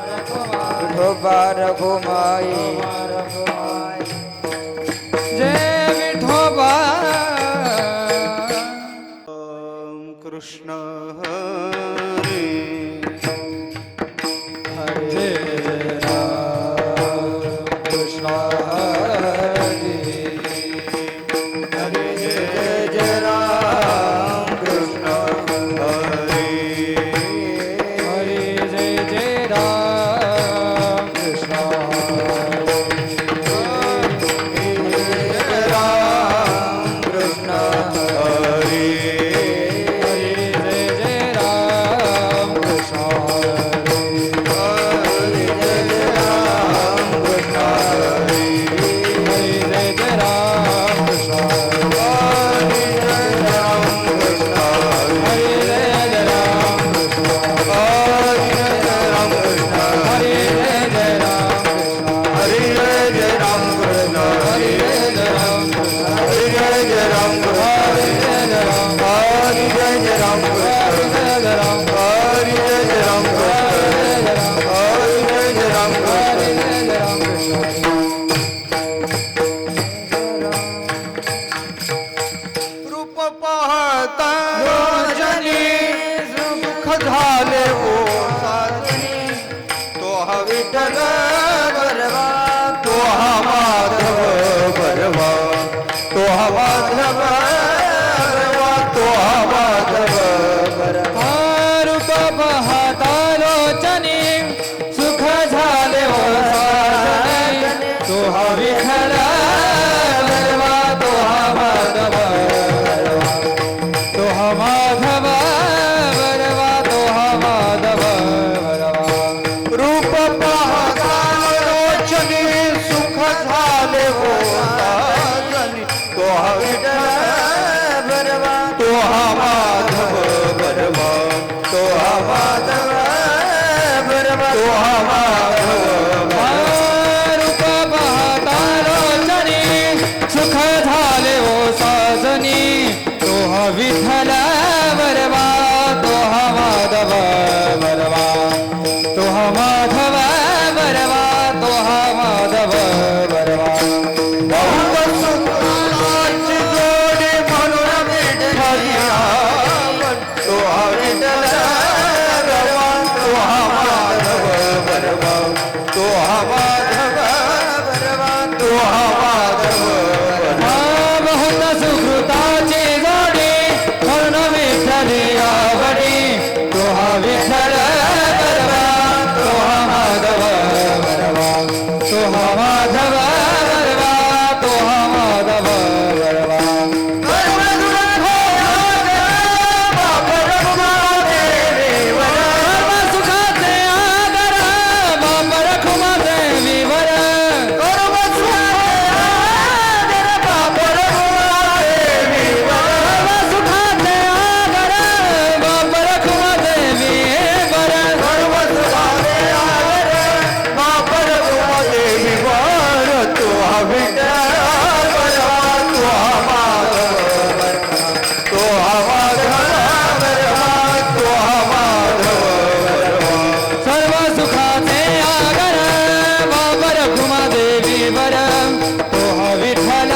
विठोबा रघुमाई जय विठोबा कृष्ण हरे हरे राम कृष्ण हरे हरे जय जय राम कृष्ण हरे हरे जय जय राम कृष्ण जय राम कृष्ण हरे हरे जय जय राम कृष्ण हरे जय जय राम कृष्ण हरे हरे जय जय राम कृष्ण हरे जय राम कृष्ण हरे हरे जय जय राम कृष्ण हरे जय राम कृष्ण हरे जय जय राम कृष्ण हरे जय जय राम कृष्ण हरे जय जय राम कृष्ण हरे जय जय राम कृष्ण हरे जय जय राम हरे जय जय राम कृष्ण हरे जय जय राम हरे जय जय राम कृष्ण हरे जय जय राम रूप पाहता रोजनी सुख झाले ओ साजनी तो हा विठ्ठल बरवा तो हा माधव बरवा तो हा माधव बरवा तो हा माधव बरवा रूप पाहता लोचनी सुख झाले ओ साजनी तो हा विठ्ठल बरवा तो हा माधव बरवा तो हा माधव बरवा तो हा माधव बरवा रूप पाहता लोचनी सुख झाले हो साजनी तो हा विठ्ठल बरवा तो हा माधव बरवा तो हा माधव बरवा तो हा माधव रूप पाहता लोचनी सुख झाले ओ साजनी तो हा विठ्ठल बरवा तो हा माधव बरवा तो हा माधव बरवा तो हा माधव बरवा बहुत सुखाची जोडी म्हणून विठ्ठली आवड तो हा विठ्ठल बरवा तो हा माधव बरवा तो हा माधव बरवा तो हा माधव बरवा बहुत सुकृताची जोडी म्हणून विठ्ठली आवडी तो हा विठ्ठल बरवा तो हा माधव बरवा तो हा माधव बरवा तो हा माधव बरवा सर्व सुखाचे आगर बाप रखुमा देवीवर सर्व सुखाचे आगर बाप रखुमा देवीवर सर्व सुखाचे आगर बाप रखुमा देवीवर तो हा विठ्ठल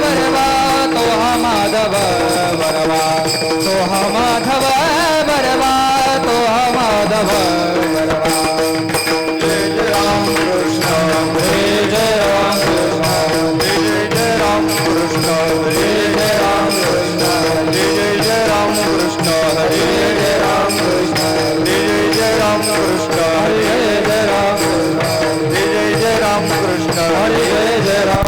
बरवा तो हा माधव बरवा तो हा माधव बरवा तो हा माधव बरवा जय जय राम कृष्ण जय जय राम कृष्ण जय जय राम कृष्ण जय जय राम कृष्ण हरे जय राम कृष्ण जय जय राम कृष्ण हरे जय राम कृष्ण जय जय राम कृष्ण हरे जय जय राम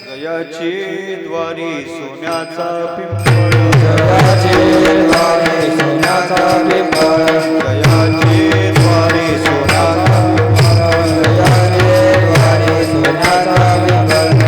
गयाची द्वारी सोन्याचा पिंपळ जयाचे द्वारे सोन्याचा पिंपळ गयाची द्वारी सोन्याचा जयाचे द्वारे सोन्याचा पिंपळ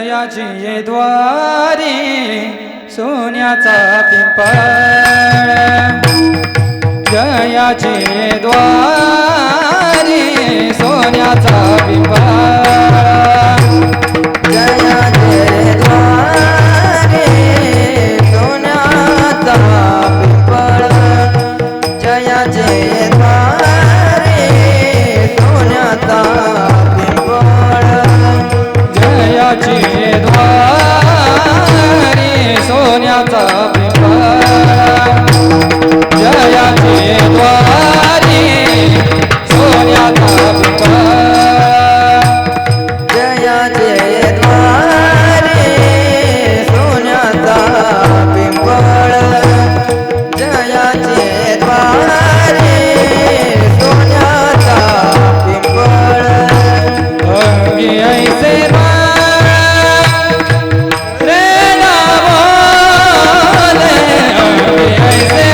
जयाची ये द्वारी सोन्याचा पिंपळ जयाची ये द्वारी सोन्याचा पिंपळ जयाचे द्वारे सोन्याचा पिंपळ जयाचे द्वारे सोन्याचा पिंपळ जयाची द्वारी सोन्याचा पिंपळ जयाची द्वारी सोन्याचा पिंपळ जयाचे द्वारे सोन्याचा पिंपळ जयाचे द्वारे सोन्याचा पिंपळ अंगी ऐसे रे रामोले अंगी ऐसे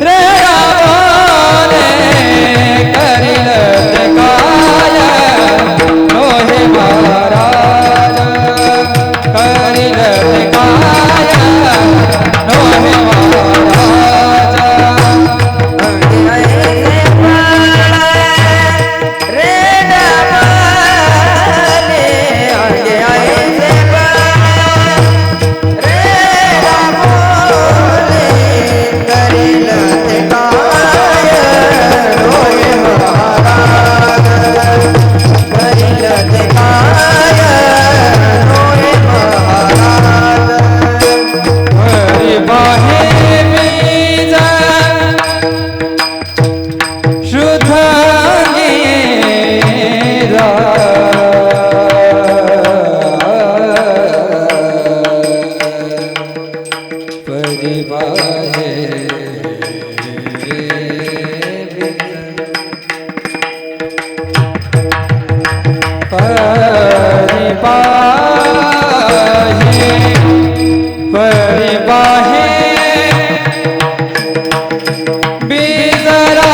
रे रामोले करिल ते काय नोहे महाराज करिल ते काय नोहे महाराज अंगी ऐसे रे रामाले अंगी ऐसे रे रामोले करिल ते काय होय महाराज करिल ते काय होय महाराज हरी बाहे बीज शुद्धांगीरा परिबाहे परिबाहे बीजरा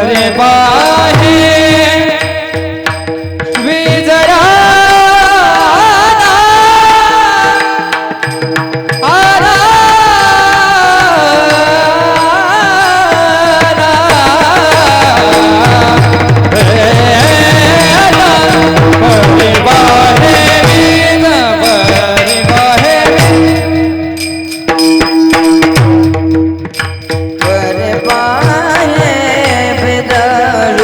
परिबाहे बीजरा वर पाहे बिदळ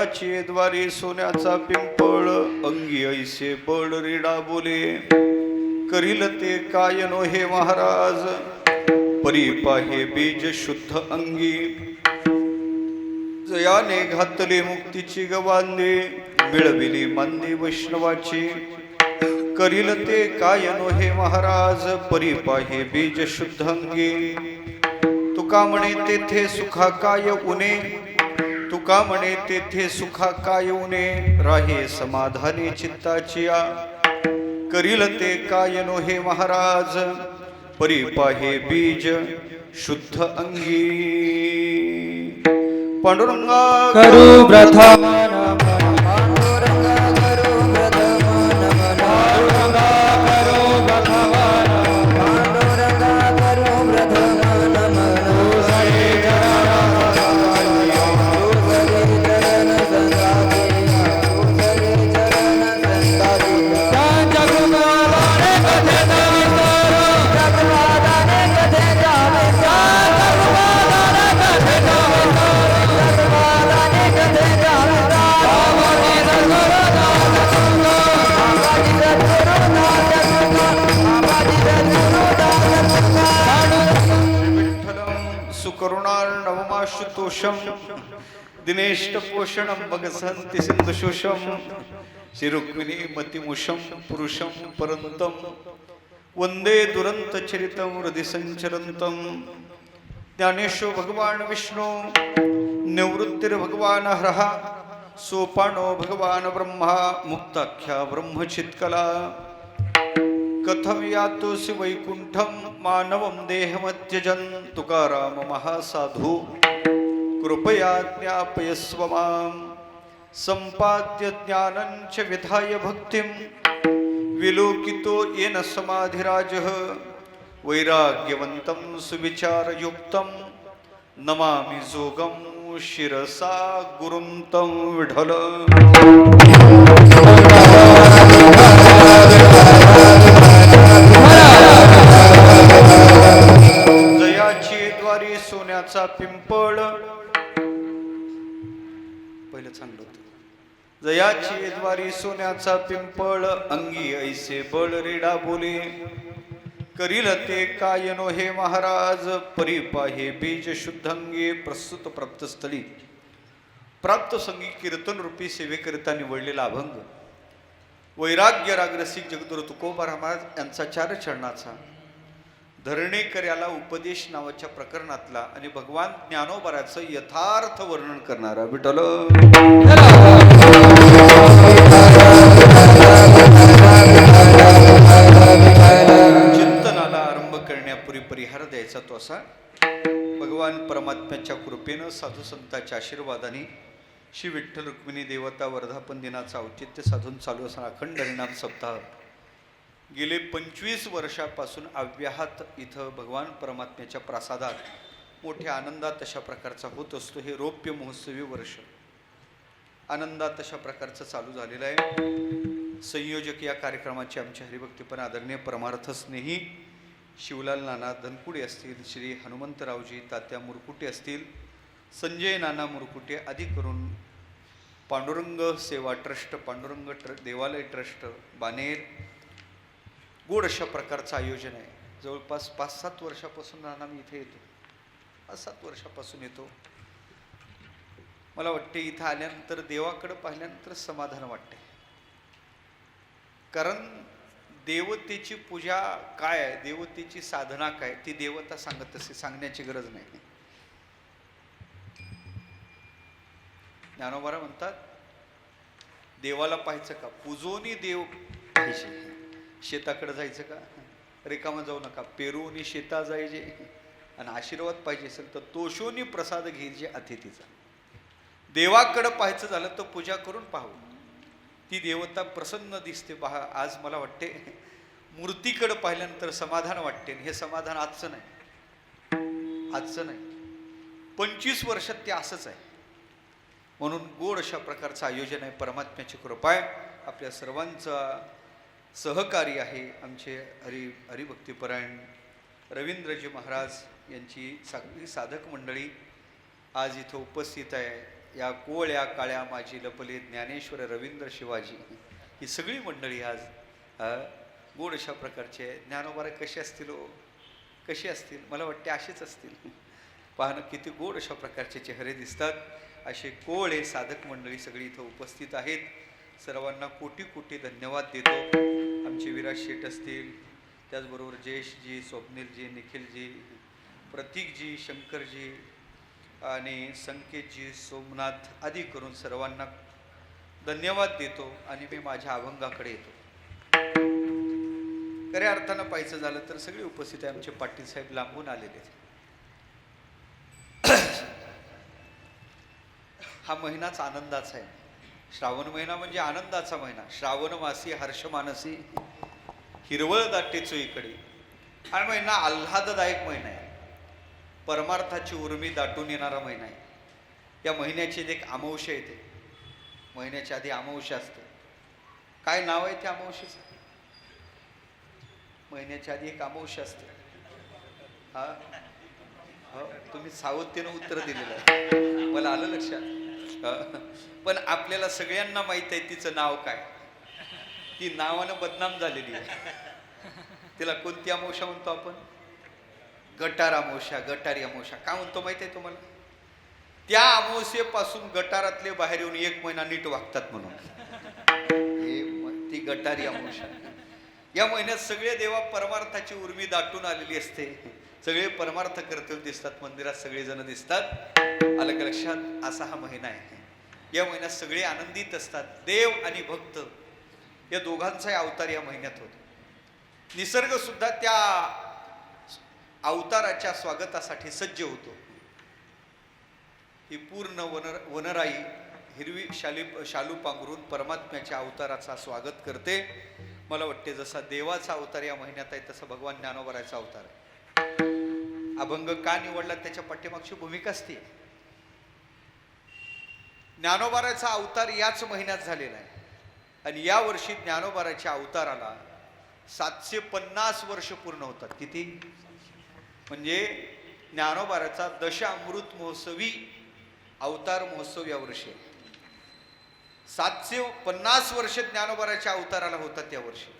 जयाचे द्वारे सोन्याचा पिंपळ अंगी ऐसे बळ रेडा बोले करील ते काय नो हे महाराज परी पाहे बीज शुद्ध अंगी जयाने घातले मुक्तीची गवांदे मिळविली मांदे वैष्णवाची करील ते काय नो हे महाराज परी पाहे बीज शुद्ध अंगी तुका म्हणे तेथे सुखा काय उने तुका म्हणे तेथे सुखा काय उने राहे समाधानी चित्ताची करील ते काय नो हे महाराज परी पाहे बीज शुद्ध अंगी पांडुरंगा करू प्रथम पांडुरंगा करू प्रथम नमन करू प्रथम पांडुरंगा करू प्रथम नमन तुझे चरण संतापे तुझे चरण संतापे जगमाने कथे जगवादाने कथे जावे जगमाने कथे जगवादाने कथे जावे बाबाजी सद्गुरु विठ्ठलं सुकरुणार्णवमाशुतोषं दिनेष्टपोषणं भगसन्ति सिन्धुशोषं श्रीरुक्मिणी मतिमुषं पुरुषं परन्तं वन्दे दुरन्तचरितं हृदि सञ्चरन्तं ज्ञानेशो भगवान् विष्णु निवृत्तिर्भगवान् हरः सोपानो भगवान् ब्रह्मा मुक्ताख्या ब्रह्मचित्कला कथं यातोसि वैकुण्ठं मानवं देहमत्यजन् तुकाराम महासाधु कृपया ज्ञापयस्व मां सम्पाद्य ज्ञानं च विधाय भक्तिं विलोकितो येन समाधिराजः वैराग्यवन्तं सुविचारयुक्तं नमामि जोगं शिरसा गुरुं तं विठ्ठल जयाची द्वारी सोन्याचा पिंपळ पहिलं चांगलं होतं जयाची द्वारी सोन्याचा पिंपळ अंगी ऐसे बळ रेडा बोले करील ते काय नो हे महाराज परी पाहे बीज शुद्धांगी प्रस्तुत प्राप्तस्थळी प्राप्त संगी कीर्तन रूपी सेवेकरिता निवडलेला अभंग वैराग्य रागरसिक जगद्गुरु तुकोबा महाराज यांचा चार चरणाचा धरणेकर याला उपदेश नावाच्या प्रकरणातला आणि भगवान ज्ञानोबाराचं यथार्थ वर्णन करणारा विठ्ठल चिंतनाला आरंभ करण्यापूर्वी परिहार द्यायचा तो असा भगवान परमात्म्याच्या कृपेनं साधू संतांच्या आशीर्वादाने श्री विठ्ठल रुक्मिणी देवता वर्धापन दिनाचं औचित्य साधून चालू असणारा अखंड हरिनाम सप्ताह गेले 25 वर्षापासून अव्याहत इथं भगवान परमात्म्याच्या प्रासादात मोठ्या आनंदात अशा प्रकारचा होत असतो. हे रौप्य महोत्सवी वर्ष आनंदात अशा प्रकारचं चालू झालेलं आहे. संयोजक या कार्यक्रमाचे आमचे हरिभक्तीपण आदरणीय परमार्थ स्नेही शिवलाल नाना धनकुडे असतील, श्री हनुमंतरावजी तात्या मुरकुटे असतील, संजय नाना मुरकुटे आदी करून पांडुरंग सेवा ट्रस्ट, पांडुरंग देवालय ट्रस्ट, बानेर गोड अशा प्रकारचं आयोजन आहे. जवळपास 5-7 वर्षापासून नाना मी इथे येतो, 5-7 वर्षापासून येतो. मला वाटते इथं आल्यानंतर देवाकडे पाहिल्यानंतर समाधान वाटते. कारण देवतेची पूजा काय आहे, देवतेची साधना काय, ती देवता सांगत असते, सांगण्याची गरज नाही. ज्ञानोबा म्हणतात देवाला पाहायचं का, पूजोनी देव पाहिजे. शेताकडे जायचं का, रिकामा जाऊ नका, पेरूनी शेता जायचे. आणि आशीर्वाद पाहिजे असेल तर तोषोनी प्रसाद घ्यायचे अतिथीचा. देवाकडं पाहायचं झालं तर पूजा करून पाहावं, ती देवता प्रसन्न दिसते. पहा आज मला वाटते मूर्तीकडं पाहिल्यानंतर समाधान वाटते. हे समाधान आजचं नाही, आजचं नाही, 25 वर्षात ते असंच आहे. म्हणून गोड अशा प्रकारचं आयोजन आहे. परमात्म्याची कृपा आहे, आपल्या सर्वांचा सहकारी आहे. आमचे हरिभक्तीपरायण रवींद्रजी महाराज यांची सगळी साधक मंडळी आज इथं उपस्थित आहे. या कोळ्या काळ्या माझी लपले ज्ञानेश्वर रवींद्र शिवाजी ही सगळी मंडळी आज गोड अशा प्रकारचे ज्ञानोबा कसे असतील हो, कसे असतील? मला वाटते असेच असतील. पाहणं किती गोड अशा प्रकारचे चेहरे दिसतात. असे कोळे साधक मंडळी सगळी इथं उपस्थित आहेत. सर्वांना कोटी कोटी धन्यवाद देतो. आमचे विराज शेठ असतील, त्याचबरोबर जयेशजी, स्वप्नीलजी, निखिलजी, प्रतीकजी, शंकरजी आणि संकेतजी, सोमनाथ आदी करून सर्वांना धन्यवाद देतो. आणि मी माझ्या अभंगाकडे येतो. खऱ्या अर्थानं पाहायचं झालं तर सगळे उपस्थित आहे. आमचे पाटील साहेब लांबून आलेले आहेत. हा महिनाच आनंदाचा आहे. श्रावण महिना म्हणजे आनंदाचा महिना. श्रावण मासी हर्ष मानसी हिरवळ दाटे चोईकडे. हा महिना आल्हाददायक महिना आहे. परमार्थाची उर्मी दाटून येणारा महिना आहे. या महिन्याची एक अमावस्या येते. महिन्याच्या आधी अमावस्या असते. काय नाव आहे त्या अमावस्येचं? महिन्याच्या आधी एक अमावस्या असते. हा हो, तुम्ही सावधतेनं उत्तर दिलेलं आहे, मला आलं लक्षात. पण आपल्याला सगळ्यांना माहित आहे तिचं नाव काय. ती नावानं बदनाम झालेली आहे. तिला कोणती अमावस्या म्हणतो आपण? गटार अमावस्या, गटारी अमावस्या. का म्हणतो माहित आहे तुम्हाला? त्या अमावस्येपासून गटारातले बाहेर येऊन 1 महिना नीट वागतात म्हणून. ती गटारी अमावस्या. या महिन्यात सगळे देवा परमार्थाची उर्मी दाटून आलेली असते. सगळे परमार्थ कर्तव्य दिसतात. मंदिरात सगळेजण दिसतात. आलं का लक्षात? असा हा महिना आहे. या महिन्यात सगळे आनंदित असतात. देव आणि भक्त या दोघांचाही अवतार या महिन्यात होतो. निसर्ग सुद्धा त्या अवताराच्या स्वागतासाठी सज्ज होतो. ही पूर्ण वनराई हिरवी शालू पांघरून परमात्म्याच्या अवताराचा स्वागत करते. मला वाटते जसा देवाचा अवतार या महिन्यात आहे तसा भगवान ज्ञानोबाराचा अवतार आहे. अभंग का निवडला त्याच्या पाठीमागची भूमिका असते. ज्ञानोबाराचा अवतार याच महिन्यात झालेला आहे. आणि या वर्षी ज्ञानोबाराच्या अवताराला 750 वर्ष पूर्ण होतात. किती? म्हणजे ज्ञानोबाराचा दशामृत महोत्सवी अवतार महोत्सव या वर्षी 750 वर्ष ज्ञानोबाराच्या अवताराला होतात या वर्षी.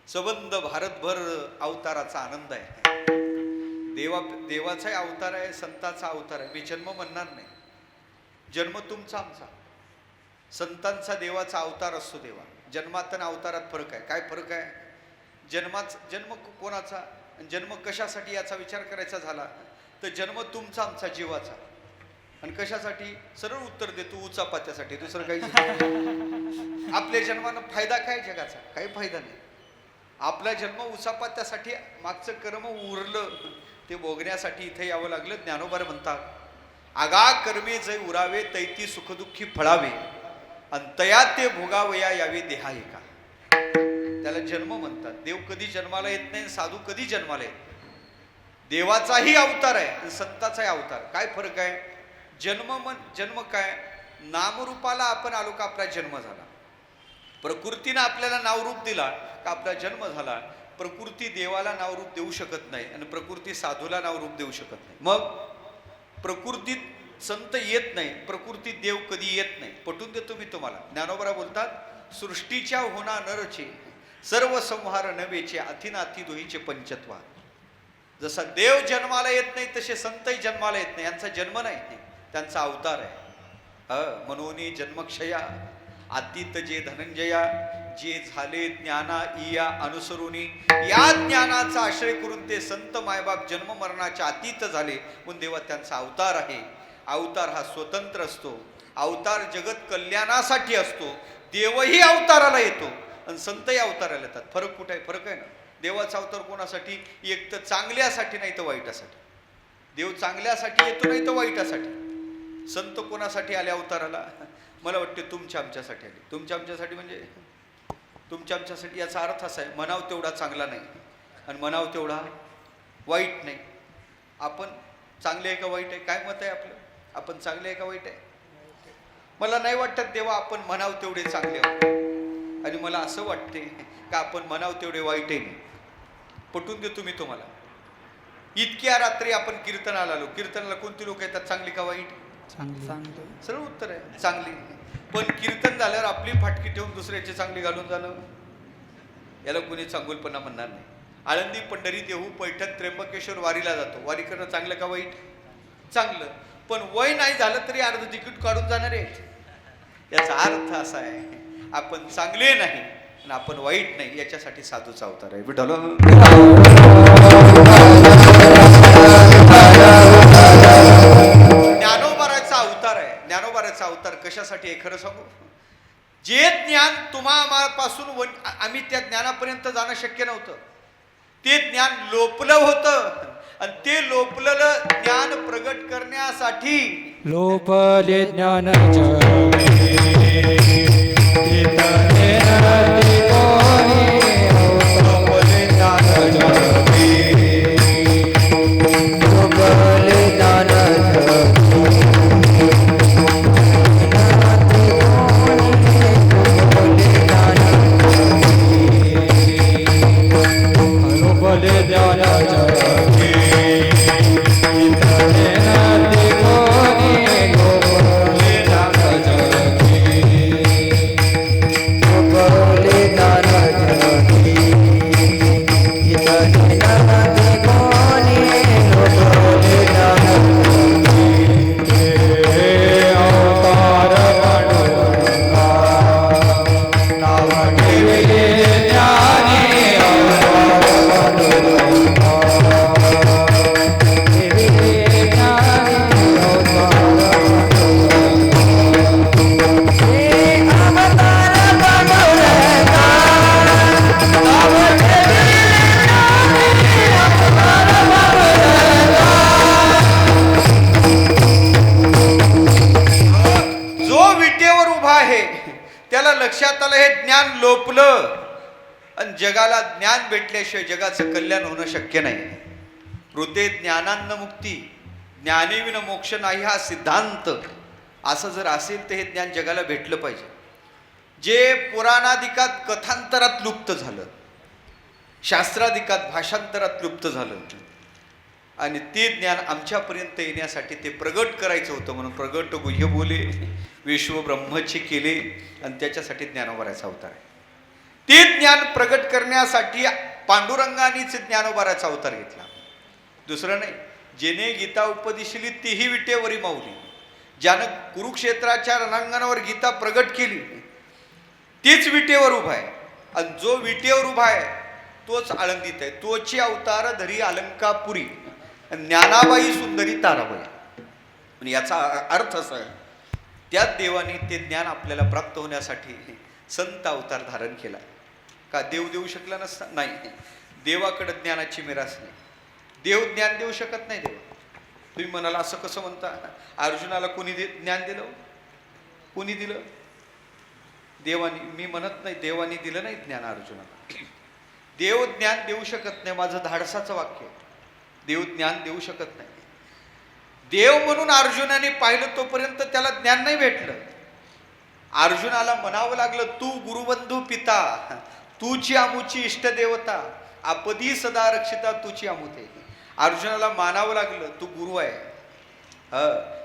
संबंध भारतभर अवताराचा आनंद आहे. देवाचा अवतार आहे, संताचा अवतार आहे. मी जन्म म्हणणार नाही. जन्म तुमचा आमचा. संतांचा देवाचा अवतार असतो. देवा जन्मात आणि अवतारात फरक आहे. काय फरक आहे? जन्म कोणाचा, जन्म कशासाठी याचा विचार करायचा झाला तर जन्म तुमचा आमचा जीवाचा. आणि कशासाठी? सरळ उत्तर देतो, उचापात्यासाठी. दुसरं काही आपल्या जन्मानं फायदा काय जगाचा? काही फायदा नाही. आपला जन्म उचापात्यासाठी, मागचं कर्म उरलं ते भोगण्यासाठी इथे यावं लागलं. ज्ञानोबा म्हणतात, आगा कर्मे जै उरावे तैती सुखदुःखी फळावे आणि तया ते भोगावया यावे देहा एका. त्याला जन्म म्हणतात. देव कधी जन्माला येत नाही, साधू कधी जन्माला येत. देवाचाही अवतार आहे आणि संताचाही अवतार. काय फरक आहे? जन्म काय? नामरूपाला आपण आलो का आपला जन्म झाला. प्रकृतीनं आपल्याला नावरूप दिला का आपला जन्म झाला. प्रकृती देवाला नावरूप देऊ शकत नाही आणि प्रकृती साधूला नावरूप देऊ शकत नाही. मग प्रकृतीत संत येत नाही, प्रकृतीत देव कधी येत नाही. पटवून देतो मी तुम्हाला. ज्ञानोबा बोलतात, सृष्टीच्या होना नरचे सर्व संहार नवेचे अथिनाथी दोहीचे पंचत्वा. जसा देव जन्माला येत नाही तसे संतही जन्माला येत नाही. यांचा जन्म नाही, त्यांचा अवतार आहे. मनोनी जन्मक्षया अतीत जे धनंजया जे झाले ज्ञाना इया अनुसरुनी. या ज्ञानाचा आश्रय करून ते संत मायबाप जन्म मरणाच्या अतीत झाले म्हणून देवा त्यांचा अवतार आहे. अवतार हा स्वतंत्र असतो. अवतार जगत कल्याणासाठी असतो. देवही अवताराला येतो आणि संतही अवताराला येतात. फरक कुठे आहे? फरक आहे ना. देवाचा अवतार कोणासाठी? एक तर चांगल्यासाठी नाही तर वाईटासाठी. देव चांगल्यासाठी येतो नाही तर वाईटासाठी. संत कोणासाठी आले अवताराला? मला वाटते तुमच्या आमच्यासाठी आले. तुमच्या आमच्यासाठी म्हणजे तुमच्या आमच्यासाठी याचा अर्थ असा आहे, म्हणाव तेवढा चांगला नाही आणि म्हणाव तेवढा वाईट नाही. आपण चांगले आहे का वाईट आहे? काय मत आहे आपलं? आपण चांगले आहे का वाईट आहे? मला नाही वाटत देवा आपण म्हणाव तेवढे चांगले आहोत. आणि मला असं वाटते का आपण म्हणाव तेवढे वाईटही नाही. पटवून देतो मी तुम्हाला. इतक्या रात्री आपण कीर्तनाला आलो. कीर्तनाला कोणती लोक येतात? चांगली का वाईट? सरळ उत्तर आहे चांगली. पण कीर्तन झाल्यावर आपली फाटकी ठेवून दुसऱ्याची चांगली घालून जाणं याला कुणी चांगुलपणा म्हणणार नाही. आळंदी, पंढरी, देहू, पैठण, त्र्यंबकेश्वर वारीला जातो. वारी करणं चांगलं का वाईट? चांगलं. पण वय नाही झालं तरी अर्ध तिकीट काढून जाणारे आहेत. याचा अर्थ असा आहे आपण चांगले नाही आणि आपण वाईट नाही, याच्यासाठी साधूचा अवतार आहे. विठ्ठल ज्ञानोबाराचा अवतार आहे. ज्ञानोबाराचा अवतार कशासाठी आहे खरं सांगू? जे ज्ञान तुम्हापासून आम्ही त्या ज्ञानापर्यंत जाणं शक्य नव्हतं, ते ज्ञान लोपलं होतं आणि ते लोपलेलं ज्ञान प्रगट करण्यासाठी लोपले ज्ञान जगे लक्षात आलं हे ज्ञान लोपलं आणि जगाला ज्ञान भेटल्याशिवाय जगाचं कल्याण होणं शक्य नाही. ऋते ज्ञानान्न मुक्ती, ज्ञानेविन मोक्ष नाही हा सिद्धांत असं जर असेल तर हे ज्ञान जगाला भेटलं पाहिजे. जे पुराणादिकात कथांतरात लुप्त झालं, शास्त्रादिकात भाषांतरात लुप्त झालं आणि ते ज्ञान आमच्यापर्यंत येण्यासाठी ते प्रगट करायचं होतं म्हणून प्रगट गुह्य बोले विश्व ब्रह्मचे केले आणि त्याच्यासाठी ज्ञानोबाराचा अवतार आहे. ते ज्ञान प्रगट करण्यासाठी पांडुरंगानेच ज्ञानोबाराचा अवतार घेतला, दुसरं नाही. जेने गीता उपदेशिली तीही विटेवरी माऊली, ज्यानं कुरुक्षेत्राच्या रणांगणावर गीता प्रगट केली तीच विटेवर उभा आहे आणि जो विटेवर उभा आहे तोच आळंदीत आहे. तोची अवतार धरी अलंकापुरी, ज्ञानाबाई सुंदरी ताराबाई. पण याचा अर्थ असा आहे त्याच देवाने ते ज्ञान आपल्याला प्राप्त होण्यासाठी संत अवतार धारण केला. का देव देऊ शकला नसता? नाही. देवाकडे ज्ञानाची मिरास नाही, देव ज्ञान देऊ शकत नाही. देव तुम्ही म्हणाला असं कसं म्हणता? अर्जुनाला कोणी ज्ञान दिलं? कोणी दिलं? देवानी. मी म्हणत नाही देवानी दिलं नाही ज्ञान अर्जुनाला. देव ज्ञान देऊ शकत नाही, माझं धाडसाचं वाक्य. देव ज्ञान देऊ शकत नाही. देव म्हणून अर्जुनाने पाहिलं तोपर्यंत त्याला ज्ञान नाही भेटलं. अर्जुनाला म्हणावं लागलं तू गुरुबंधू पिता, तूची आमुची इष्टदेवता, आपदी सदा रक्षिता तुची आमुते. अर्जुनाला मानावं लागलं तू गुरु आहे.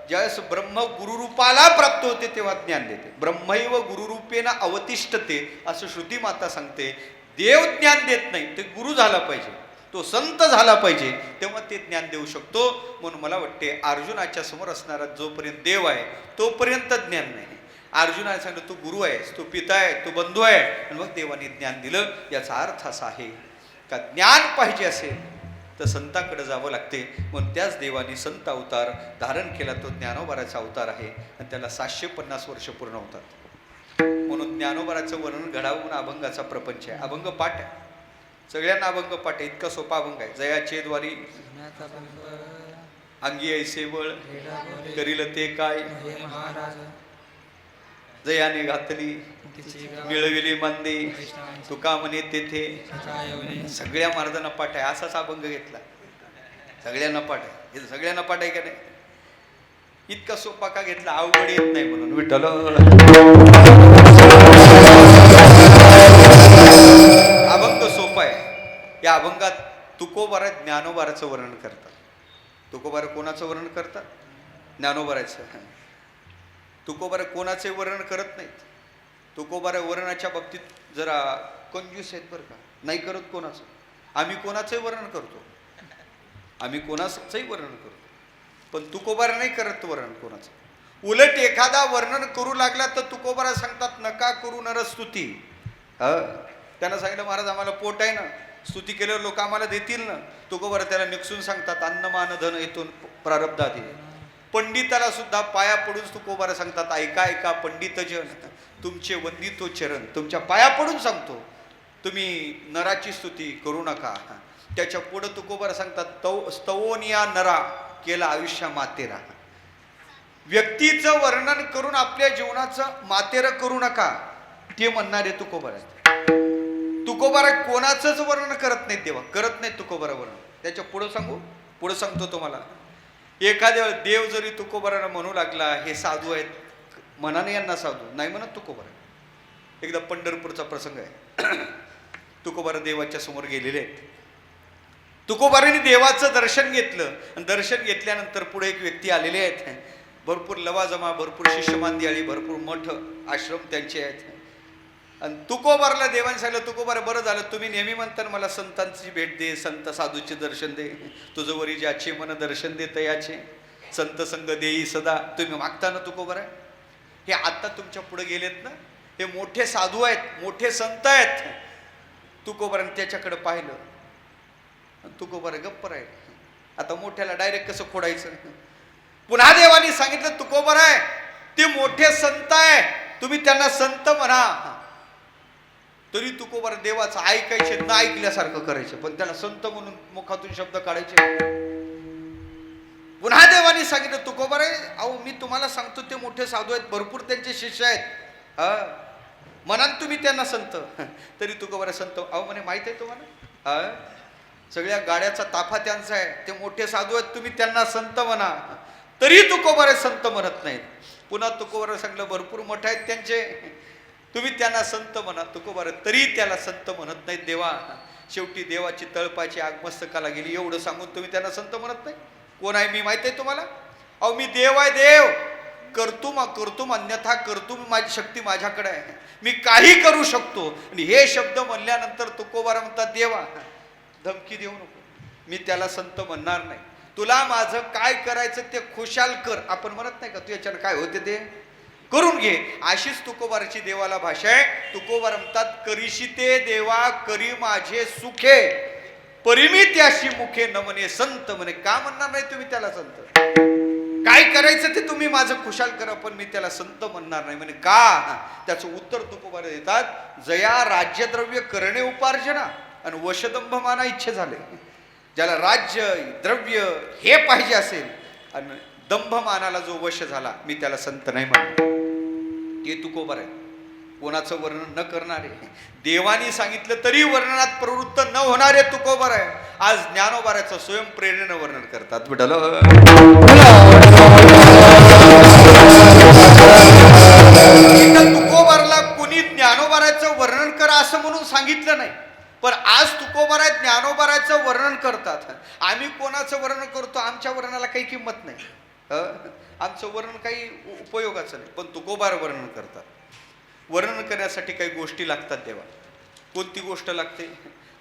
ज्यावेळेस ब्रह्म गुरुरूपाला प्राप्त होते तेव्हा ज्ञान देते. ब्रह्मैव गुरुरूपेन अवतिष्ठते असं श्रुती माता सांगते. देव ज्ञान देत नाही, ते गुरु झाला पाहिजे, तो संत झाला पाहिजे, तेव्हा ते ज्ञान देऊ शकतो. म्हणून मला वाटते अर्जुनाच्या समोर असणारा जोपर्यंत देव आहे तोपर्यंत ज्ञान नाही. अर्जुनाने सांगितलं तू गुरु आहेस, तू पिता आहे, तू बंधू आहे, आणि मग देवाने ज्ञान दिलं. याचा अर्थ असा आहे का ज्ञान पाहिजे असेल तर संतांकडे जावं लागते. म्हणून त्याच देवाने संत अवतार धारण केला, तो ज्ञानोबाराचा अवतार आहे आणि त्याला 750 वर्ष पूर्ण होतात. म्हणून ज्ञानोबाराचं वर्णन घडावून अभंगाचा प्रपंच आहे. अभंग पाठ आहे, सगळ्यांना अभंग पाठ आहे. इतका सोपा अभंग आहे. जयाचे द्वारी अंगी ऐसे बळ करील ते काय, जयाने घातली मिळविली मंदे तुका म्हणे तेथे. सगळ्या महाराजांना पाठ आहे. असाच अभंग घेतला, सगळ्यांना पाठ आहे. हे सगळ्यांना पाठ आहे का नाही? इतका सोपा का घेतला? अवघड येत नाही म्हणून. विठ्ठल अभंग सोपा आहे. या अभंगात तुकोबारा ज्ञानोबाराचं वर्णन करतात. तुकोबारा कोणाचं वर्णन करतात? ज्ञानोबारायचं तुकोबारा कोणाचे वर्णन करत नाहीत. तुकोबारा वर्णनाच्या बाबतीत जरा कंजूस आहेत बरं का, नाही करत कोणाचं. आम्ही कोणाचंही वर्णन करतो, आम्ही कोणाचंही वर्णन करतो, पण तुकोबारा नाही करत वर्णन कोणाचं. उलट एखादा वर्णन करू लागला तर तुकोबारा सांगतात नका करू नरस्तुती. त्यांना सांगितलं महाराज आम्हाला पोट आहे ना, स्तुती केल्यावर लोक आम्हाला देतील ना. तुकोबारा त्याला निकसून सांगतात अन्न मान धन इथून प्रारब्धात येईल. पंडिताला सुद्धा पाया पडून तुकोबारा सांगतात ऐका ऐका पंडित जन तुमचे वंदितो चरण, तुमच्या पाया पडून सांगतो तुम्ही नराची स्तुती करू नका. त्याच्या पुढं तुकोबारा सांगतात स्तवोनिया नरा केला आयुष्या मातेरा. व्यक्तीचं वर्णन करून आपल्या जीवनाचं मातेर करू नका ते म्हणणारे तुकोबारा. तुकोबारा कोणाचंच वर्णन करत नाहीत, देवा करत नाहीत तुकोबारा वर्णन. त्याच्या पुढं सांगतो तुम्हाला. एखाद्या देव जरी तुकोबारांना म्हणू लागला हे साधू आहेत, मनाने यांना साधू नाही म्हणत तुकोबारा. एकदा पंढरपूरचा प्रसंग आहे. तुकोबारा देवाच्या समोर गेलेले आहेत. तुकोबारांनी देवाचं दर्शन घेतलं आणि दर्शन घेतल्यानंतर पुढे एक व्यक्ती आलेले आहेत. भरपूर लवाजमा, भरपूर शिष्यमांदियाळी, भरपूर मठ आश्रम त्यांचे आहेत. आणि तुकोबारला देवाने सांगितलं तुकोबारा बरं झालं तुम्ही नेहमी म्हणता मला संतांची भेट दे, संत साधूचे दर्शन दे, तुझं वरी ज्याचे मन दर्शन दे तयाचे संत संग देई सदा. तुम्ही मागता ना तुकोबारा. हे आता तुमच्या पुढे गेलेत ना, हे मोठे साधू आहेत, मोठे संत आहेत. तुकोबाराने त्याच्याकडे पाहिलं, तुकोबारा गप्प राहील. आता मोठ्याला डायरेक्ट कसं खोडायचं. पुन्हा देवानी सांगितलं तुकोबारा आहे ते मोठे संत आहे, तुम्ही त्यांना संत म्हणा. तरी तुकोबारा देवाचं ऐकायचे न ऐकल्यासारखं करायचे, पण त्याला संत म्हणून मुखातून शब्द काढायचे. पुन्हा देवानी सांगितलं तुकोबारा अहो मी तुम्हाला सांगतो ते मोठे साधू आहेत, भरपूर त्यांचे शिष्य आहेत, म्हणाल तुम्ही त्यांना संत. तरी तुकोबारा संत अहो म्हणे माहित आहे तुम्हाला सगळ्या गाड्याचा ताफा त्यांचा आहे, ते मोठे साधू आहेत तुम्ही त्यांना संत म्हणा. तरी तुकोबारा संत म्हणत नाहीत. पुन्हा तुकोबारा सांगलं भरपूर मठ आहेत त्यांचे, तुम्ही त्यांना संत म्हणा. तुकोबारा तरी त्याला संत म्हणत नाहीत. देवा शेवटी देवाची तळपाची आग मस्तकाला गेली एवढं सांगून तुम्ही त्यांना संत म्हणत नाही. कोण आहे मी माहित आहे तुम्हाला. अहो मी देव आहे, देव करतुम अन्यथा करतुम, माझी शक्ती माझ्याकडे आहे, मी काही करू शकतो. आणि हे शब्द म्हणल्यानंतर तुकोबारा म्हणतात देवा धमकी देऊ नको, मी त्याला संत म्हणणार नाही. तुला माझं काय करायचं ते खुशाल कर. आपण म्हणत नाही का तू याच्यानं काय होते ते करून घे. अशीच तुकोबाराची देवाला भाषा आहे. तुकोबारा म्हणतात करीशी ते देवा करी माझे सुखे, परिमी त्याशी मुखे न म्हणे संत. म्हणे का म्हणणार नाही तुम्ही त्याला संत. काय करायचं ते तुम्ही माझं खुशाल करा, पण मी त्याला संत म्हणणार नाही. म्हणे का. त्याचं उत्तर तुकोबारा देतात जया राज्यद्रव्य करणे उपार्जना आणि वशदंभ माना इच्छे झाले. ज्याला राज्य द्रव्य हे पाहिजे असेल आणि दंभमानाला जो वश झाला मी त्याला संत नाही म्हणणार. ते तुकोबारा आहे, कोणाचं वर्णन न करणारे, देवानी सांगितलं तरी वर्णनात प्रवृत्त न होणारे तुकोबारा आहे. आज ज्ञानोबाराचं स्वयंप्रेरणेनं वर्णन करतात. विठ्ठल तुकोबाराला कुणी ज्ञानोबाराचं वर्णन करा असं म्हणून सांगितलं नाही, पण आज तुकोबारा ज्ञानोबाराचं वर्णन करतात. आम्ही कोणाचं वर्णन करतो, आमच्या वर्णनाला काही किंमत नाही, आमचं वर्णन काही उपयोगाचं नाही, पण तुकोबारा वर्णन करतात. वर्णन करण्यासाठी काही गोष्टी लागतात देवा. कोणती गोष्ट लागते.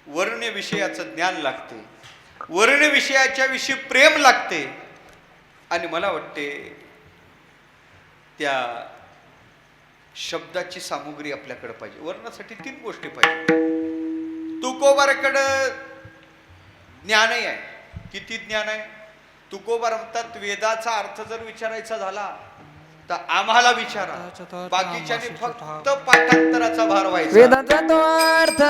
वर्ण विषयाचं ज्ञान लागते, वर्ण विषयाच्या विषयी प्रेम लागते. आणि मला वाटते त्या शब्दाची सामुग्री आपल्याकडे पाहिजे. वर्णासाठी 3 गोष्टी पाहिजे. तुकोबाराकडं ज्ञानही आहे. किती ज्ञान आहे. तुकोबारा म्हणतात वेदाचा अर्थ जर विचारायचा झाला तर आम्हाला विचारा, बाकीच्याने फक्त पाठांतराचा भार व्हायचा. वेदांचा तो अर्थ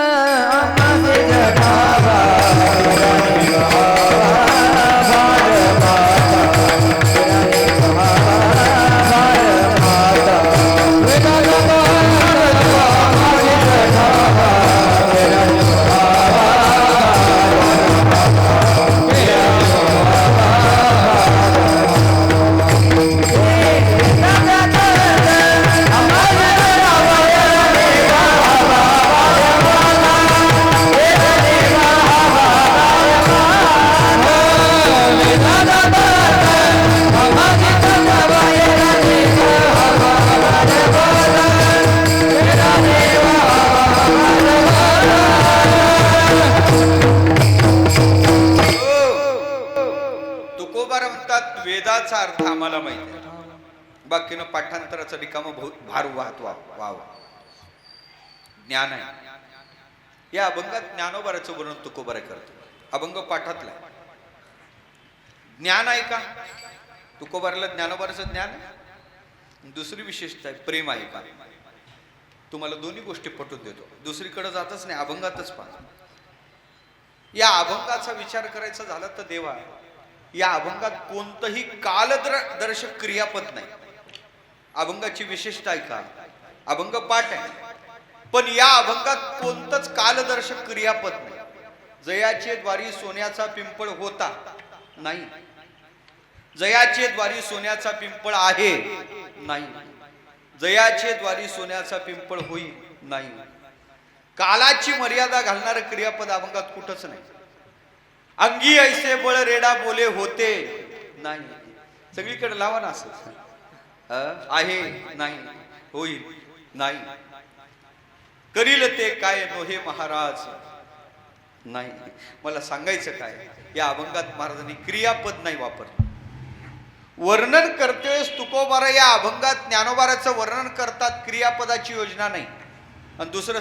शब्दाचा अर्थ आम्हाला माहिती आहे, बाकीनं पाठांतराचं रिकामं भार वाहत व्हावं. ज्ञान आहे. या अभंगात ज्ञानोबाराचं वर्णन तुकोबारा करतो. अभंग पाठातला ज्ञान आहे का? तुकोबाराला ज्ञानोबाराचं ज्ञान आहे. दुसरी विशेषता आहे प्रेम आहे का? तुम्हाला दोन्ही गोष्टी पटवून देतो. दुसरीकडे जातच नाही, अभंगातच पहा. या अभंगाचा विचार करायचा झाला तर देवा, या अभंगात कोणतंही कालदर्शक क्रियापद नाही. अभंगाची विशेषता आहे का? अभंग पाठ आहे, पण या अभंगात कोणतंच कालदर्शक क्रियापद नाही. जयाचे द्वारी सोन्याचा पिंपळ होता नाही, जयाचे द्वारी सोन्याचा पिंपळ आहे नाही, जयाचे द्वारी सोन्याचा पिंपळ होई नाही. कालाची मर्यादा घालणारं क्रियापद अभंगात कुठंच नाही. अंगी ऐसे बळ रेडा बोले होते नाही. सगळीकडे लावा ना असं, आहे नाही, होईल नाही, करील ते काय नोहे महाराज नाही. मला सांगायचं काय, या अभंगात महाराजांनी क्रियापद नाही वापरलं. वर्णन करतेस तुकोबारा या अभंगात ज्ञानोबाराचं वर्णन करतात, क्रियापदाची योजना नाही. आणि दुसरं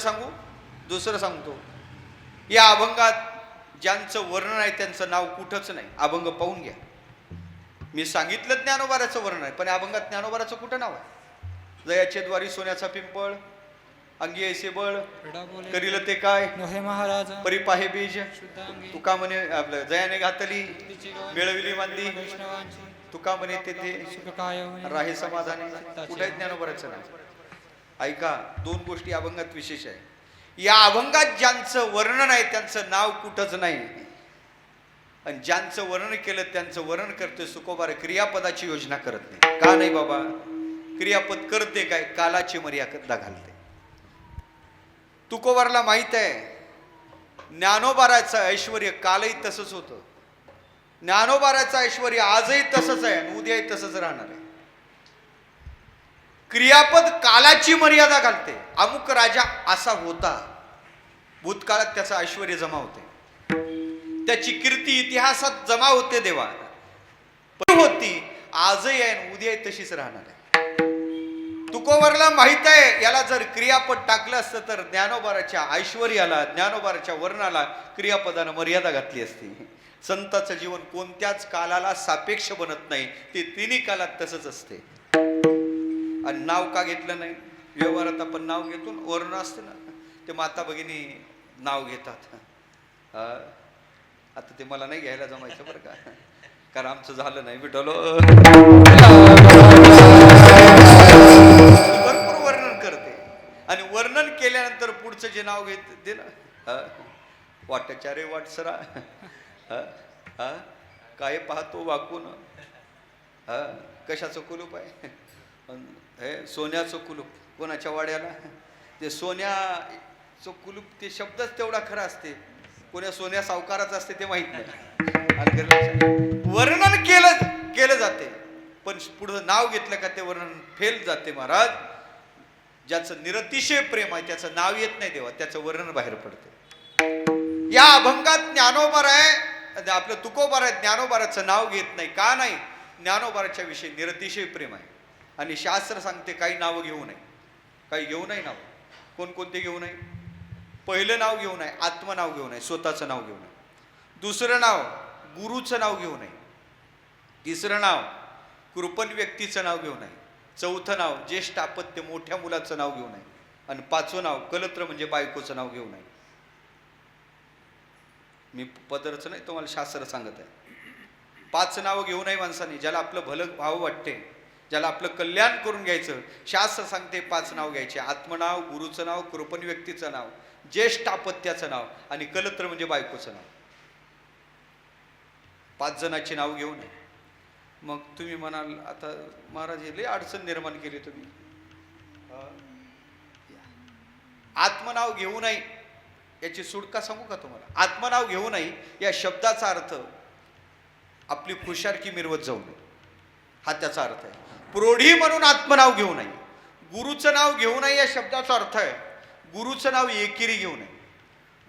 सांगतो, या अभंगात ज्यांचं वर्णन आहे त्यांचं नाव कुठंच नाही. अभंग पाहून घ्या. मी सांगितलं ज्ञानोबाराचं वर्णन आहे, पण अभंगात ज्ञानोबाराचं कुठं नाव आहे? जयाचे द्वारी सोन्याचा पिंपळ, अंगी ऐसे बळ, करील ते काय नोहे महाराज, परिपाहे बीज, शुद्धांगी, तुका म्हणे आपलं जयाने घातली तिची मिळविली मांदी, वैष्णवांची तुका म्हणे ते सुख काय होईल, राहे समाधानी. कुठे ज्ञानोबाराचं नाव? ऐका, दोन गोष्टी अभंगात विशेष आहे. या अभंगात ज्यांचं वर्णन आहे त्यांचं नाव कुठंच नाही, आणि ज्यांचं वर्णन केलं त्यांचं वर्णन करते तुकोबारा क्रियापदाची योजना करत नाही. का नाही बाबा? क्रियापद करते काय? कालाची मर्यादा घालते. तुकोबाराला माहित आहे ज्ञानोबाराचं ऐश्वर्य कालही तसंच होतं, ज्ञानोबाराचं ऐश्वर्य आजही तसंच आहे आणि उद्याही तसंच राहणार आहे. क्रियापद कालाची मर्यादा घालते. अमुक राजा असा होता, भूतकाळात त्याचं ऐश्वर्य जमा होते, त्याची कीर्ती इतिहासात जमा होते देवा, होती आजही आहे आणि उद्याही तशीच राहणार आहे. तुकोबाराला माहित आहे याला जर क्रियापद टाकलं असतं तर ज्ञानोबाराच्या ऐश्वर्याला, ज्ञानोबाराच्या वर्णाला क्रियापदानं मर्यादा घातली असती. संताचं जीवन कोणत्याच कालाला सापेक्ष बनत नाही, ते तिन्ही कालात तसंच असते. आणि नाव का घेतलं नाही? व्यवहारात आपण नाव घेतो, वर्ण असते ना, ते माता भगिनी नाव घेतात. आता ते मला नाही घ्यायला जमायचं बरं का, कारण आमचं झालं नाही विठ्ठल. भरपूर वर्णन करते आणि वर्णन केल्यानंतर पुढचं जे नाव घेते ना, वाटच्या रे वाटसरा, काय पाहतो वाकून, कशाचं कुलूप आहे? हे सोन्याचं कुलूप. कोणाच्या वाड्याला? ते सोन्याचं कुलूप, ते शब्दच तेवढा खरा असते, कोण्या सोन्या सावकाराचं असते ते माहित नाही. वर्णन केलं जाते, पण पुढं नाव घेतलं का ते वर्णन फेल जाते. महाराज, ज्याचं निरतिशय प्रेम आहे त्याचं नाव येत नाही देवा, त्याचं वर्णन बाहेर पडते. या अभंगात ज्ञानोबार आहे, आपलं तुकोबार आहे, ज्ञानोबाराचं नाव घेत नाही. का नाही? ज्ञानोबाराच्या विषयी निरतिशय प्रेम आहे. आणि शास्त्र सांगते काही नावं घेऊ नये, काही घेऊ नये. नाव कोणकोणते घेऊ नये? पहिलं नाव घेऊ नये, आत्मनाव घेऊ नये, स्वतःचं नाव घेऊ नये. दुसरं नाव गुरुचं नाव घेऊ नये. तिसरं नाव कृपण व्यक्तीचं नाव घेऊ नये. चौथं नाव ज्येष्ठ अपत्य मोठ्या मुलाचं नाव घेऊ नये. आणि पाचवं नाव कलत्र म्हणजे बायकोचं नाव घेऊ नये. मी पदरचं नाही, तुम्हाला शास्त्र सांगत आहे. 5 नावं घेऊ नये माणसाने. ज्याला आपलं भलं भाव वाटते, ज्याला आपलं कल्याण करून घ्यायचं, शास्त्र सांगते 5 नाव घ्यायचे. आत्मनाव, गुरुचं नाव, कृपण व्यक्तीचं नाव, ज्येष्ठ अपत्याचं नाव आणि कलत्र म्हणजे बायकोचं नाव. 5 जणांची नाव घेऊ नये. मग तुम्ही म्हणाल आता महाराज हे लय अडचण निर्माण केली तुम्ही. आत्मनाव घेऊ नये याची सुटका सांगू का तुम्हाला? आत्मनाव घेऊ नये या शब्दाचा अर्थ आपली खुशारकी मिरवत जाऊ नये, हा त्याचा अर्थ आहे. प्रौढी म्हणून आत्मनाव घेऊ नये. गुरुचं नाव घेऊ नये या शब्दाचा अर्थ आहे गुरुचं नाव एकेरी घेऊ नये.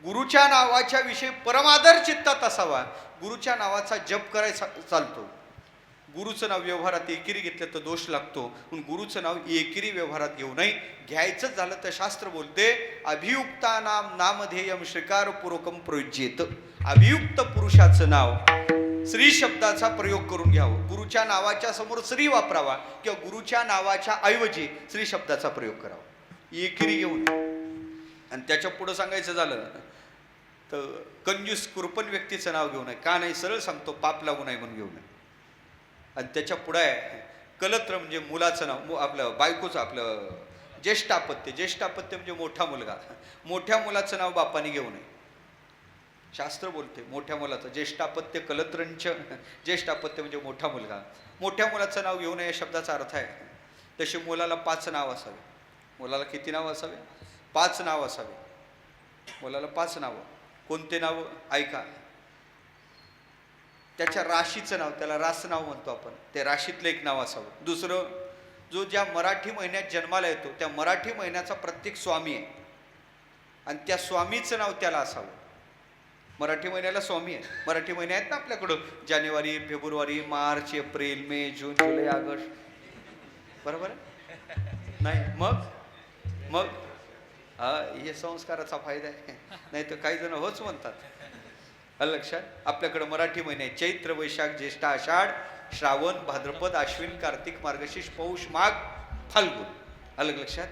गुरुच्या नावाच्या विषयी परमादर चित्तात असावा. गुरुच्या नावाचा जप करायचा चालतो. गुरुचं नाव व्यवहारात एकेरी घेतलं तर दोष लागतो, पण गुरुचं नाव एकेरी व्यवहारात घेऊ नये. घ्यायचं झालं तर शास्त्र बोलते अभियुक्तानाम नामधेयम श्रीकारपूर्वकम प्रयुज्येत. अभियुक्त पुरुषाचं नाव श्री शब्दाचा प्रयोग करून घ्यावं. गुरुच्या नावाच्या समोर श्री वापरावा किंवा गुरुच्या नावाच्या ऐवजी श्री शब्दाचा प्रयोग करावा. एकेरी घेऊन. आणि त्याच्या पुढं सांगायचं झालं तर कंजूस कुरपण व्यक्तीचं नाव घेऊ नये. का नाही? सरळ सांगतो, पाप लागू नये म्हणून घेऊ नये. आणि त्याच्या पुढे आहे कलत्र, म्हणजे मुलाचं नाव, आपलं बायकोचं, आपलं ज्येष्ठापत्य. ज्येष्ठापत्य म्हणजे मोठा मुलगा. मोठ्या मुलाचं नाव बापाने घेऊ नये. शास्त्र बोलते मोठ्या मुलाचं ज्येष्ठापत्य कलत्रंच. ज्येष्ठापत्य म्हणजे मोठा मुलगा. मोठ्या मुलाचं नाव घेऊ नये या शब्दाचा अर्थ आहे तसे मुलाला 5 नाव असावे. मुलाला किती नाव असावे? 5 नाव असावे. मुलाला 5 नावं. कोणते नाव? ऐका. त्याच्या राशीचं नाव, त्याला रास नाव म्हणतो आपण, ते राशीतलं एक नाव असावं. दुसरं, जो ज्या मराठी महिन्यात जन्माला येतो त्या मराठी महिन्याचा प्रत्येक स्वामी आहे आणि त्या स्वामीचं नाव त्याला असावं. मराठी महिन्याला स्वामी आहे. मराठी महिने आहेत ना आपल्याकडं, जानेवारी, फेब्रुवारी, मार्च, एप्रिल, मे, जून, जुलै, ऑगस्ट. बरोबर आहे? नाही मग हे संस्काराचा फायदा आहे. नाही तर काही जण होच म्हणतात. लक्षात. आपल्याकडं मराठी महिने आहेत चैत्र, वैशाख, ज्येष्ठ, आषाढ, श्रावण, भाद्रपद, अश्विन, कार्तिक, मार्गशीर्ष, पौष, माघ, फाल्गुन. अलग लक्षात.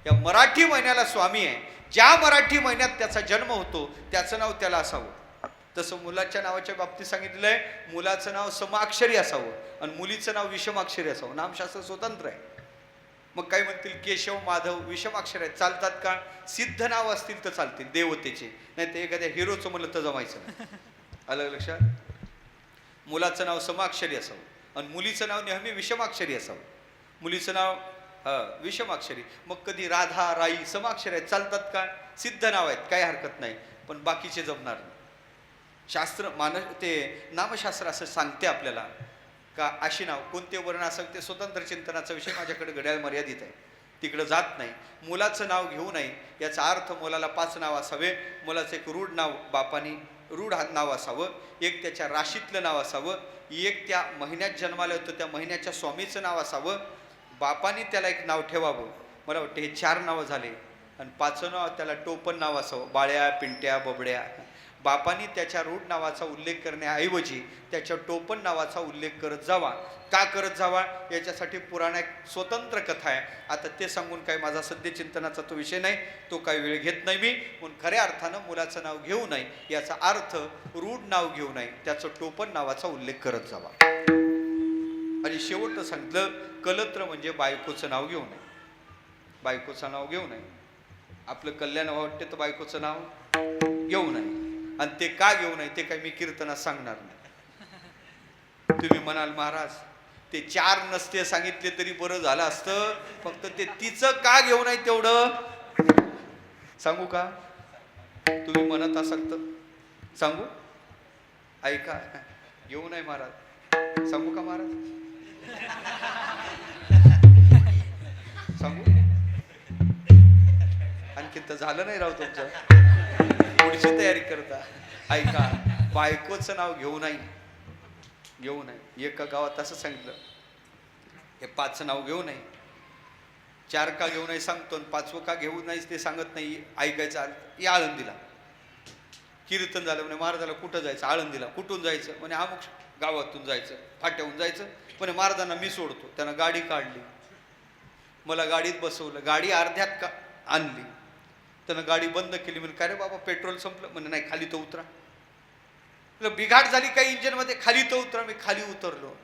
या मराठी महिन्याला स्वामी आहे. ज्या मराठी महिन्यात त्याचा जन्म होतो त्याचं नाव त्याला असावं. तसं मुलाच्या नावाच्या बाबतीत सांगितलंय मुलाचं नाव समाक्षरी असावं आणि मुलीचं नाव विषमाक्षरी असावं. नामशास्त्र स्वतंत्र आहे. मग काय म्हणतील केशव, माधव विषमाक्षर आहेत, चालतात का? सिद्ध नाव असतील तर चालतील देवतेचे, नाही तर एखाद्या हिरोचं म्हणलं तर जमायचं नाही. अलग लक्षात. मुलाचं नाव समाक्षरी असावं आणि मुलीचं नाव नेहमी विषमाक्षरी असावं. मुलीचं नाव विषमाक्षरी. मग कधी राधा, राई समाक्षरी आहेत, चालतात का? सिद्ध नाव आहेत, काही हरकत नाही, पण बाकीचे जमणार नाही. शास्त्र ते नामशास्त्र असं सांगते आपल्याला का अशी नाव कोणते वर्ण असावे ते स्वतंत्र चिंतनाचा विषय माझ्याकडे घड्याळ मर्यादित आहे, तिकडं जात नाही. मुलाचं नाव घेऊ नये याचा अर्थ मुलाला 5 नाव असावे. मुलाचं एक रूढ नाव बापानी रूढ नाव असावं, एक त्याच्या राशीतलं नाव असावं, एक त्या महिन्यात जन्माला होतं त्या महिन्याच्या स्वामीचं नाव असावं, बापानी त्याला एक नाव ठेवावं. मला वाटतं हे 4 नावं झाले. आणि 5वं नाव त्याला टोपण नाव असावं, बाळ्या, पिंट्या, बबड्या. बापानी त्याच्या रूढ नावाचा उल्लेख करण्याऐवजी त्याच्या टोपण नावाचा उल्लेख करत जावा. का करत जावा याच्यासाठी पुराण एक स्वतंत्र कथा आहे. आता ते सांगून काय माझा सध्या चिंतनाचा तो विषय नाही, तो काही वेळ घेत नाही मी. पण खऱ्या अर्थानं मुलाचं नाव घेऊ नये याचा अर्थ रूढ नाव घेऊ नये, त्याचं टोपण नावाचा उल्लेख करत जावा. आणि शेवटचं सांगितलं कलत्र म्हणजे बायकोचं नाव घेऊ नये. बायकोचं नाव घेऊ नये. आपलं कल्याण वाटते तर बायकोचं नाव घेऊ नये. आणि ते का घेऊ नये ते काही मी कीर्तनात सांगणार नाही. तुम्ही म्हणाल महाराज ते 4 नसते सांगितले तरी बरं झालं असतं, फक्त ते तिचं का घेऊ नये तेवढं सांगू का? तुम्ही म्हणत असाल तर सांगू. ऐका, घेऊ नये महाराज. सांगू का महाराज? सांगू. आणखी तर झालं नाही राव तुमचं, पुढची तयारी करता. ऐका, बायकोचं नाव घेऊ नये. घेऊ नये. एका गावात असं सांगितलं हे 5 नाव घेऊ नये. 4 का घेऊ नये सांगतो, 5वं का घेऊ नये ते सांगत नाही. ऐकायचं या आळंदीला कीर्तन झालं म्हणे महाराजाला कुठं जायचं? आळंदीला. कुठून जायचं? म्हणे अमुक गावातून जायचं, फाट्याहून जायचं. म्हणे महाराजांना मी सोडतो. त्यानं गाडी काढली, मला गाडीत बसवलं, गाडी अर्ध्यात का आणली. त्यानं गाडी बंद केली. म्हणजे काय रे बाबा पेट्रोल संपलं? म्हणजे नाही, खाली तर उतरा. बिघाड झाली काही इंजिनमध्ये, खाली तर उतरा. मी खाली उतरलो.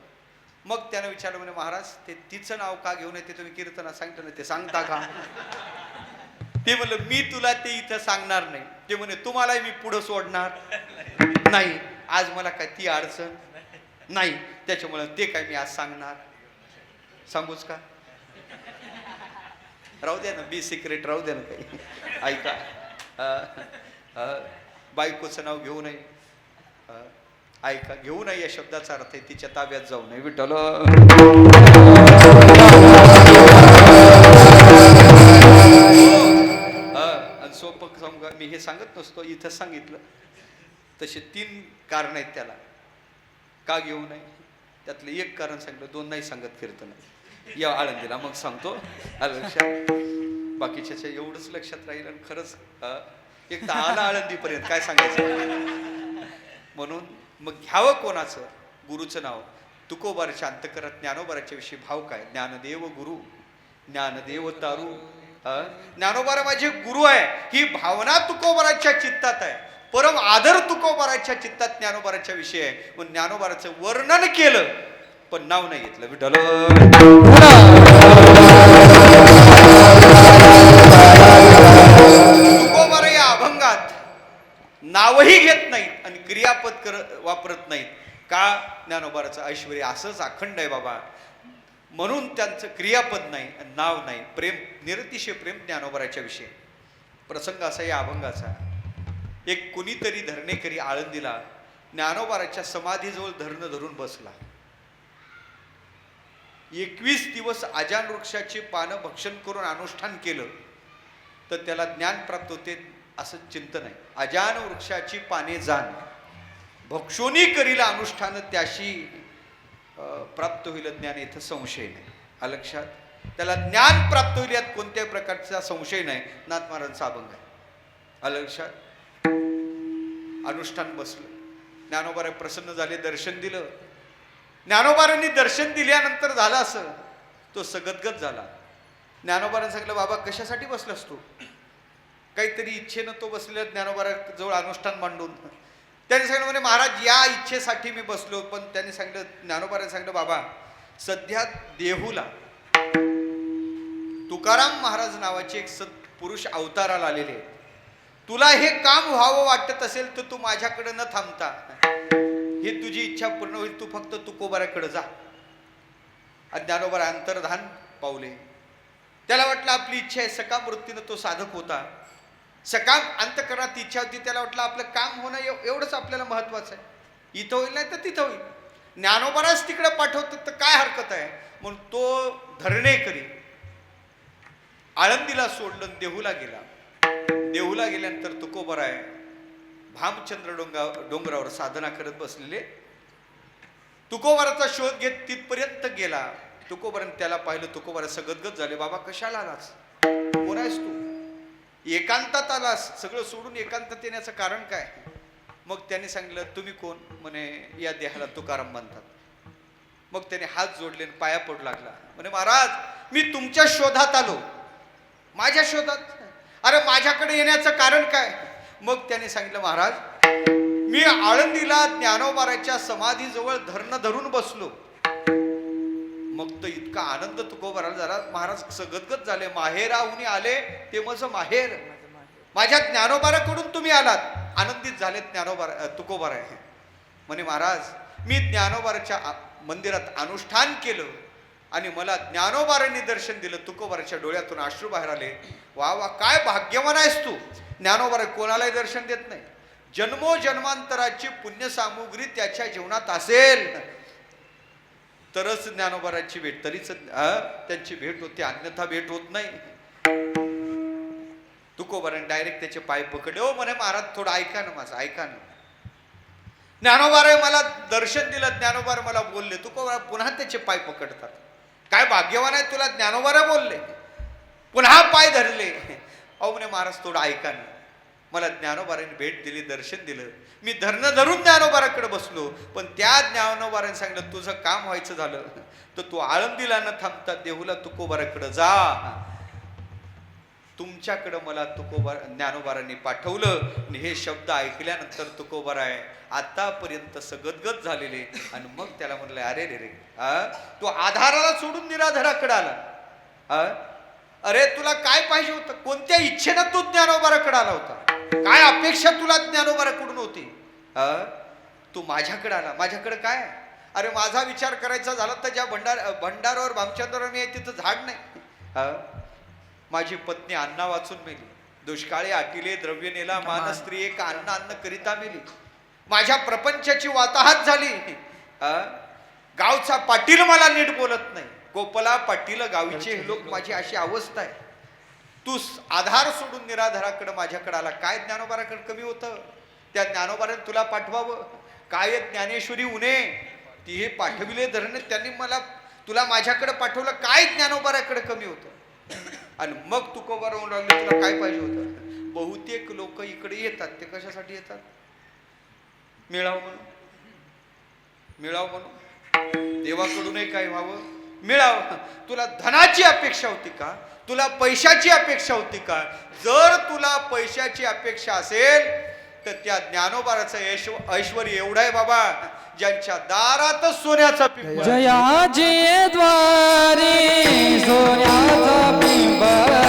मग त्यानं विचारलं म्हणे महाराज ते तिचं नाव का घेऊ नये ते तुम्ही कीर्तनात सांगितलं नाही, ते सांगता का? ते म्हणलं मी तुला ते इथं सांगणार नाही. ते म्हणे तुम्हालाही मी पुढं सोडणार नाही. आज मला काय ती अडचण नाही, त्याच्यामुळे ते काय मी आज सांगणार. सांगूच का? राहू द्या ना, बी सिक्रेट राहू द्या ना काही. ऐका, बायकोचं नाव घेऊ नये. ऐका, घेऊ नये या शब्दाचा अर्थ आहे तिच्या ताब्यात जाऊ नये. विठ्ठल. आणि सोपं सांगा, मी हे सांगत नसतो, इथं सांगितलं. तसे 3 कारण आहेत त्याला का घेऊ नये. त्यातलं एक कारण सांगितलं, 2 नाही सांगत कीर्तन. या आळंदीला मग सांगतो. आलं लक्षात? बाकीच्या एवढंच लक्षात राहील. आणि खरंच एकदा आला आळंदीपर्यंत काय सांगायचं. म्हणून मग घ्यावं कोणाचं? गुरुचं नाव. तुकोबाराच्या अंतकरात ज्ञानोबाराच्या विषयी भाव काय? ज्ञानदेव गुरु, ज्ञानदेव तारू. ज्ञानोबारा माझे गुरु आहे ही भावना तुकोबाराच्या चित्तात आहे. परम आदर तुकोबाराच्या चित्तात ज्ञानोबाराच्या विषयी आहे. मग ज्ञानोबाराचं वर्णन केलं पण नाव नाही घेतलं. विठ्ठल तुकोबारा या अभंगात नावही घेत नाहीत आणि क्रियापद वापरत नाहीत. का? ज्ञानोबाराचं ऐश्वर्य असंच अखंड आहे बाबा, म्हणून त्यांचं क्रियापद नाही, नाव नाही. प्रेम, निरतिशय प्रेम ज्ञानोबाराच्या विषयी. प्रसंग असा या अभंगाचा. एक कुणीतरी धरणेकरी आळंदीला ज्ञानोबाराच्या समाधीजवळ धरणं धरून बसला. 21 दिवस आजान वृक्षाची पानं भक्षण करून अनुष्ठान केलं तर त्याला ज्ञान प्राप्त होते असं चिंतन आहे. अजान वृक्षाची पाने जाण भक्षोनी करील अनुष्ठान त्याशी प्राप्त होईल ज्ञान. इथं संशय नाही. अलक्षात? त्याला ज्ञान प्राप्त होईल यात कोणत्याही प्रकारचा संशय नाही. नाथ महाराजांचा अभंग आहे. अलक्षात? अनुष्ठान बसलं. ज्ञानोबारा प्रसन्न झाले, दर्शन दिलं. ज्ञानोबारांनी दर्शन दिल्यानंतर झालं असं, तो सगदगद झाला. ज्ञानोबारांनी सांगितलं, बाबा कशासाठी बसलास तू? काहीतरी इच्छेनं तो बसलेला ज्ञानोबारा जवळ अनुष्ठान मांडून. त्यांनी सांगितलं म्हणे महाराज या इच्छेसाठी मी बसलो. पण त्यांनी सांगितलं, ज्ञानोबारांनी सांगितलं, बाबा सध्या देहूला तुकाराम महाराज नावाचे एक सत्पुरुष अवताराला आलेले आहेत. तुला हे काम व्हावं वाटत असेल तर तू माझ्याकडे न थांबता हे तुझी इच्छा पूर्ण होईल, तू फक्त तुकोबाराकडे जा. ज्ञानोबारा अंतर्धान पावले. त्याला वाटलं आपली इच्छा आहे. सकाम वृत्तीनं तो साधक होता. सकाम अंतकरणात इच्छा होती. त्याला वाटलं आपलं काम होणं एवढंच आपल्याला महत्वाचं आहे. इथं होईल नाही तर तिथं होईल. ज्ञानोबाराच तिकडे पाठवतात तर काय हरकत आहे. म्हणून तो धरणेकरी आळंदीला सोडलं, देहूला गेला. देहूला गेल्यानंतर तुकोबारा आहे भामचंद्र डोंगरावर साधना करत बसलेले. तुकोबाराचा शोध घेत तिथपर्यंत गेला. तुकोबाराने त्याला पाहिलं. तुकोबारा सगदगद झाले. बाबा कशाला आलास? कोण आहेस तू? एकांतात आलास? सगळं सोडून एकांतात येण्याचं कारण काय? मग त्याने सांगितलं, तुम्ही कोण? म्हणे या देहाला तुकाराम म्हणतात. मग त्याने हात जोडले आणि पाया पडू लागला. म्हणे महाराज मी तुमच्या शोधात आलो. माझ्या शोधात? अरे माझ्याकडे येण्याचं कारण काय? मग त्याने सांगितलं, महाराज मी आळंदीला ज्ञानोबाराच्या समाधीजवळ धरणं धरून बसलो. मग तो इतका आनंद तुकोबाराला झाला. महाराज सगदगद झाले. माहेराहून आले ते माझं माहेर. माझ्या ज्ञानोबाराकडून तुम्ही आलात. आनंदित झाले ज्ञानोबारा तुकोबारा आहे. म्हणे महाराज मी ज्ञानोबाराच्या मंदिरात अनुष्ठान केलं आणि मला ज्ञानोबारांनी दर्शन दिलं. तुकोबाराच्या डोळ्यातून अश्रू बाहेर आले. वा वा काय भाग्यवान आहेस तू. ज्ञानोबारा कोणालाही दर्शन देत नाही. जन्मोजन्मांतराची पुण्यसामुग्री त्याच्या जीवनात असेल तरच ज्ञानोबाराची भेट, तरीच त्यांची भेट होते, अन्यथा भेट होत नाही. तुकोबाराने डायरेक्ट त्याचे पाय पकडले. ओ म्हणे महाराज थोडं ऐका ना, माझं ऐका ना. ज्ञानोबारा मला दर्शन दिलं. ज्ञानोबारा मला बोलले. तुकोबारा पुन्हा त्याचे पाय पकडतात. काय भाग्यवान आहे तुला. ज्ञानोबारा बोलले, पुन्हा पाय धरले. अहो म्हणे महाराज थोडं ऐका ना. मला ज्ञानोबारांनी भेट दिली, दर्शन दिलं. मी धरणं धरून ज्ञानोबाराकडे बसलो. पण त्या ज्ञानोबारांनी सांगितलं तुझं काम व्हायचं झालं तर तू आळंदीला न थांबता देहूला तुकोबाराकडे जा. तुमच्याकडं मला ज्ञानोबारांनी पाठवलं. आणि हे शब्द ऐकल्यानंतर तुकोबारा आहे आतापर्यंत सगदगद झालेले. आणि मग त्याला म्हणलं, अरे रे रे तू आधाराला सोडून निराधाराकडे आला. अरे तुला काय पाहिजे होतं? कोणत्या इच्छेनं तू ज्ञानोबाराकडे आला होता? काय अपेक्षा तुला ज्ञानोबाराकडून होती? तू माझ्याकडे आला. माझ्याकडे काय? अरे माझा विचार करायचा झाला तर ज्या भंडारावर भामचंद्र मी आहे तिथं झाड नाही. माझी पत्नी अन्ना वाचून मेली. दुष्काळी आटिले द्रव्य नेला मान स्त्री एक अन्न करिता मेली. माझ्या प्रपंचाची वाताहत झाली. गावचा पाटील मला नीट बोलत नाही. गोपाला पाटील गावीचे लोक, माझी अशी अवस्था आहे. तू आधार सोडून निराधाराकडे माझ्याकडे आला. काय ज्ञानोबाराकडे कमी होतं? त्या ज्ञानोबाराने तुला पाठवावं. काय ज्ञानेश्वरी उणे ती हे पाठविले धरणे त्यांनी मला तुला माझ्याकडे पाठवलं, काय ज्ञानोबाऱ्याकडे कमी होतं? आणि मग तुकोबा होऊन लागले, तुला काय पाहिजे होतं? बहुतेक लोक इकडे येतात, ते कशासाठी येतात? मिळावं म्हणून, मिळावं म्हणून, देवाकडूनही काय व्हावं, मिळावं. तुला धनाची अपेक्षा होती का? तुला पैशाची अपेक्षा होती का? जर तुला पैशाची अपेक्षा असेल तर त्या ज्ञानोबाराचं ऐश्वर एवढं आहे बाबा, ज्यांच्या दारातच सोन्याचा पिंपळ. जयाचे द्वारी सोन्याचा पिंपळ,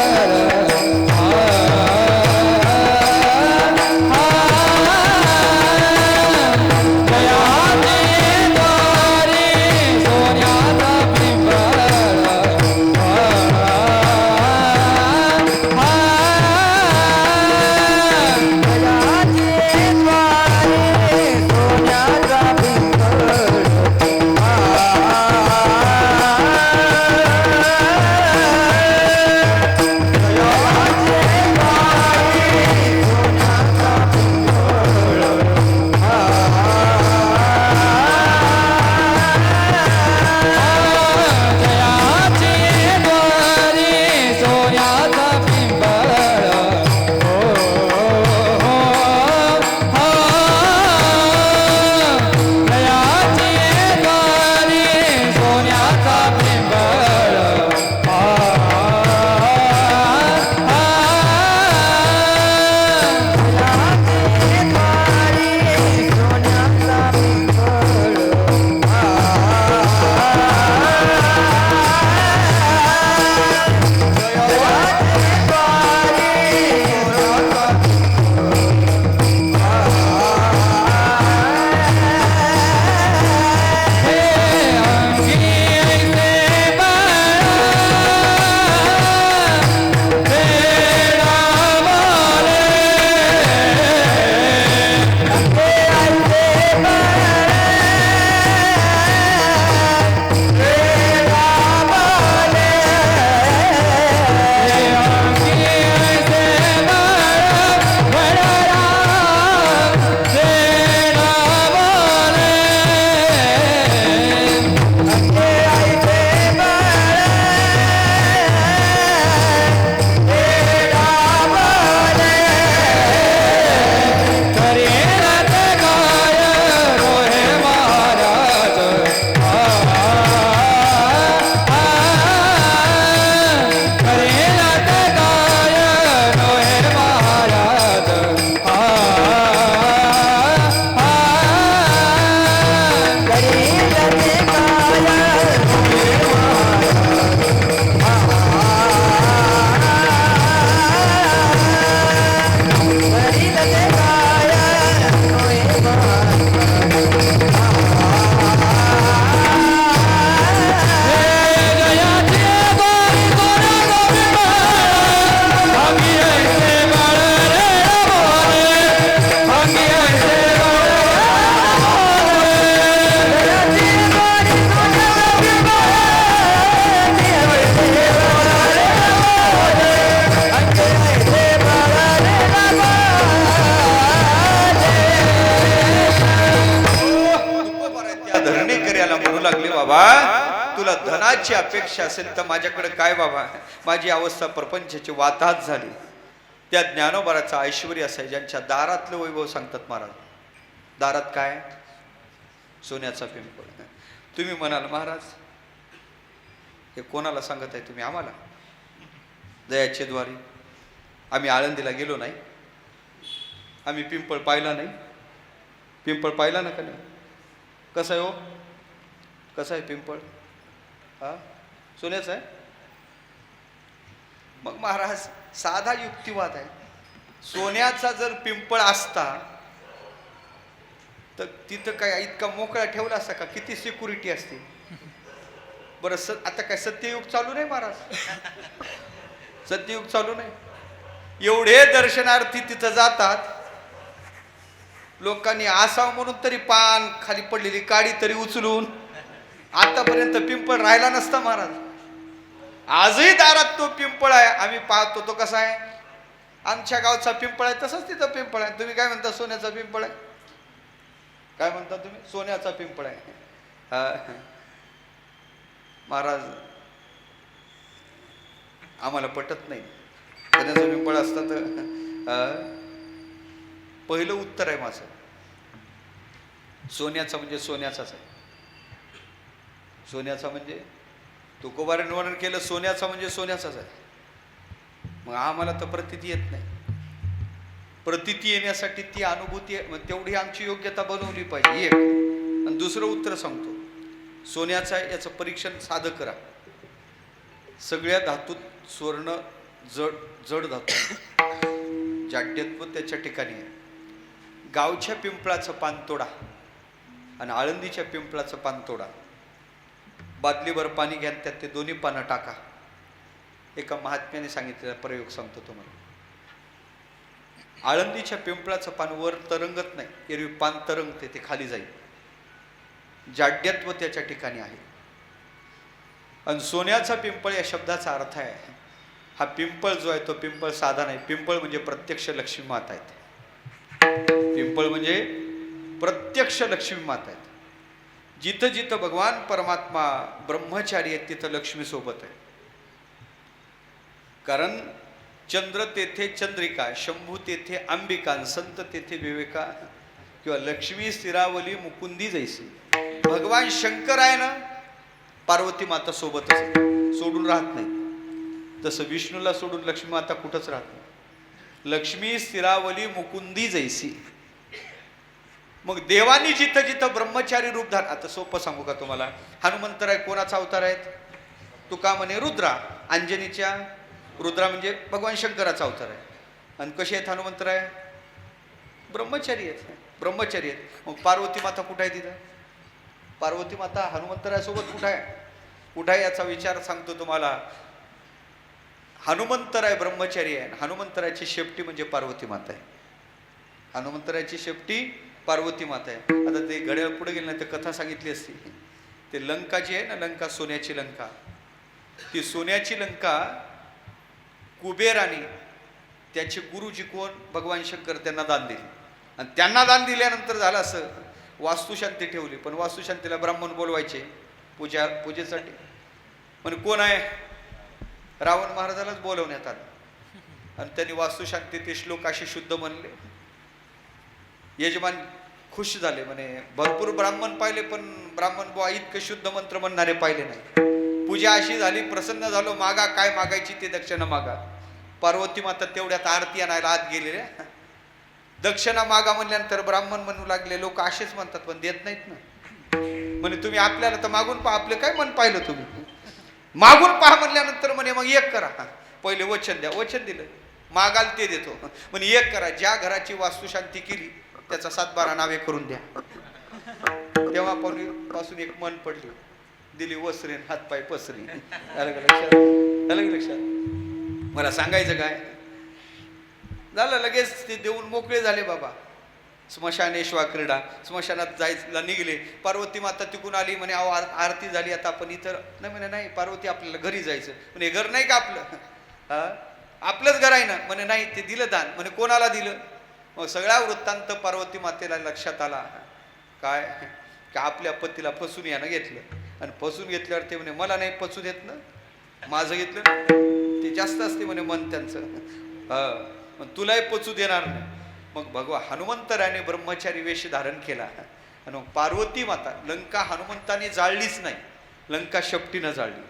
तुला धनाची अपेक्षा असेल तर माझ्याकडे काय बाबा, माझी अवस्था प्रपंचाची वाताहत झाली. त्या ज्ञानोबाराचं ऐश्वर्य असाय, ज्यांच्या दारातलं वैभव सांगतात महाराज. दारात काय? सोन्याचा पिंपळ. तुम्ही म्हणाल महाराज हे कोणाला सांगत आहे तुम्ही? आम्हाला दयाचे द्वारी. आम्ही आळंदीला गेलो नाही, आम्ही पिंपळ पाहिला नाही. पिंपळ पाहिला ना का नाही? कसं आहे हो? कसं आहे पिंपळ? हा सोन्याचं आहे. मग महाराज साधा युक्तिवाद आहे. सोन्याचा जर पिंपळ असता तर तिथं काय इतका मोकळा ठेवला असता का? किती सिक्युरिटी असते बरं. आता काय सत्ययुग चालू नाही महाराज? सत्ययुग चालू नाही. एवढे दर्शनार्थी तिथं जातात. लोकांनी आसाव म्हणून तरी पान, खाली पडलेली काडी तरी उचलून. आतापर्यंत पिंपळ राहिला नसता महाराज. आजही दारात तो पिंपळ आहे. आम्ही पाहतो तो कसा आहे. आमच्या गावचा पिंपळ आहे तसंच तिथं पिंपळ आहे. तुम्ही काय म्हणता? सोन्याचा पिंपळ आहे. काय म्हणता तुम्ही? सोन्याचा पिंपळ आहे. महाराज आम्हाला पटत नाही. सोन्याचं पिंपळ असतं तर पहिलं उत्तर आहे माझं, सोन्याचा म्हणजे सोन्याचाच आहे. सोन्याचा म्हणजे तुकोबाराने वर्णन केलं, सोन्याचा म्हणजे सोन्याचाच आहे. मग आम्हाला तर प्रतीती येत नाही. प्रतीती येण्यासाठी ती अनुभूती तेवढी आमची योग्यता बनवली पाहिजे, एक. आणि दुसरं उत्तर सांगतो, सोन्याचा याचं परीक्षण साधं करा. सगळ्या धातूत स्वर्ण जड धातू, जाड्यत्व त्याच्या ठिकाणी आहे. गावच्या पिंपळाचं पान तोडा आणि आळंदीच्या पिंपळाचं पान तोडा, बादलीभर पाणी घ्या, त्यात ते दोन्ही पानं टाका. एका महात्म्याने सांगितलेला प्रयोग सांगतो तुम्हाला. आळंदीच्या पिंपळाचं पान वर तरंगत नाही, एरवी पान तरंगते, ते खाली जाईल. जाड्यत्व त्याच्या ठिकाणी आहे. आणि सोन्याचा पिंपळ या शब्दाचा अर्थ आहे, हा पिंपळ जो आहे तो पिंपळ साधा नाही. पिंपळ म्हणजे प्रत्यक्ष लक्ष्मी माता आहेत. पिंपळ म्हणजे प्रत्यक्ष लक्ष्मी माता आहेत. जिथं जिथं भगवान परमात्मा ब्रह्मचारी आहेत तिथं लक्ष्मी सोबत आहे. कारण चंद्र तेथे चंद्रिका, शंभू तेथे अंबिका, संत तेथे विवेका, किंवा लक्ष्मी स्थिरावली मुकुंदी जैसी. भगवान शंकर आहे ना, पार्वती माता सोबतच आहे, सोडून राहत नाही. तसं विष्णूला सोडून लक्ष्मी माता कुठंच राहत नाही. लक्ष्मी स्थिरावली मुकुंदी जैसी. मग देवानी जिथं जिथं ब्रह्मचारी रूप धारण, आता सोपं सांगू का तुम्हाला, हनुमंतराय कोणाचा अवतार आहेत? तुका म्हणे रुद्रा. अंजनीच्या रुद्रा म्हणजे भगवान शंकराचा अवतार आहे. आणि कसे आहेत हनुमंतराय? ब्रह्मचारी आहेत, ब्रह्मचारी आहेत. मग पार्वती माता कुठं आहे तिथं? पार्वती माता हनुमंतरायासोबत कुठं आहे? कुठं आहे याचा विचार सांगतो तुम्हाला. हनुमंतराय ब्रह्मचारी आहे, हनुमंतरायाची शेपटी म्हणजे पार्वती माता आहे. हनुमंतरायाची शेपटी पार्वती माता आहे. आता ते घड्याळ पुढे गेले नाही तर कथा सांगितली असती. ते लंका जी आहे ना, लंका, सोन्याची लंका, ती सोन्याची लंका कुबेराने, त्याचे गुरुजी कोण? भगवान शंकर, त्यांना दान दिली. आणि त्यांना दान दिल्यानंतर झालं असं, वास्तुशांती ठेवली. पण वास्तुशांतीला ब्राह्मण बोलवायचे पूजेसाठी. म्हणजे कोण आहे? रावण महाराजालाच बोलवण्यात आलं. आणि त्यांनी वास्तुशांती ते श्लोक असे शुद्ध म्हणले. यजमान खुश झाले, म्हणे भरपूर ब्राह्मण पाहिले पण ब्राह्मण बुवा इतकं शुद्ध मंत्र म्हणणारे पाहिले नाही. पूजा अशी झाली, प्रसन्न झालो, मागा काय मागायची ते दक्षिणा मागा. पार्वती माता तेवढ्यात आरती आणायला आत गेलेल्या. दक्षिणा मागा म्हणल्यानंतर ब्राह्मण म्हणू लागले, लोक असेच म्हणतात पण देत नाहीत ना. म्हणे तुम्ही आपल्याला तर मागून पहा, आपलं काय मन पाहिलं तुम्ही? मागून पहा म्हणल्यानंतर म्हणे मग एक करा, पहिले वचन द्या. वचन दिलं, मागाल ते देतो. म्हणे एक करा, ज्या घराची वास्तुशांती केली त्याचा 7-12 नावे करून द्या. तेव्हा पासून एक मन पडली, दिली वसरीन हातपाय पसरी. अलग लक्षात. मला सांगायचं काय झालं, लगेच ते देऊन मोकळे झाले बाबा. स्मशानेश्वा क्रीडा, स्मशानात जायला निघले. पार्वती माता तिकून आली, म्हणे अहो आरती झाली, आता आपण इथं नाही. म्हणे नाही पार्वती, आपल्याला घरी जायचं. म्हणे घर नाही का आपलं? आपलंच घर आहे ना. म्हणे नाही, ते दिलं दान. म्हणे कोणाला दिलं? मग सगळा वृत्तांत पार्वती मातेला लक्षात आला. काय का आपल्या पतीला फसून यानं घेतलं. आणि फसून घेतल्यावर ते म्हणे मला नाही पचू देत ना, माझं घेतलं ना. ते जास्त असते म्हणे मन त्यांचं, तुलाही पचू देणार नाही. मग भगवान हनुमंतराने ब्रह्मचारी वेश धारण केला. आणि मग पार्वती माता, लंका हनुमंताने जाळलीच नाही, लंका शेपटीनं जाळली.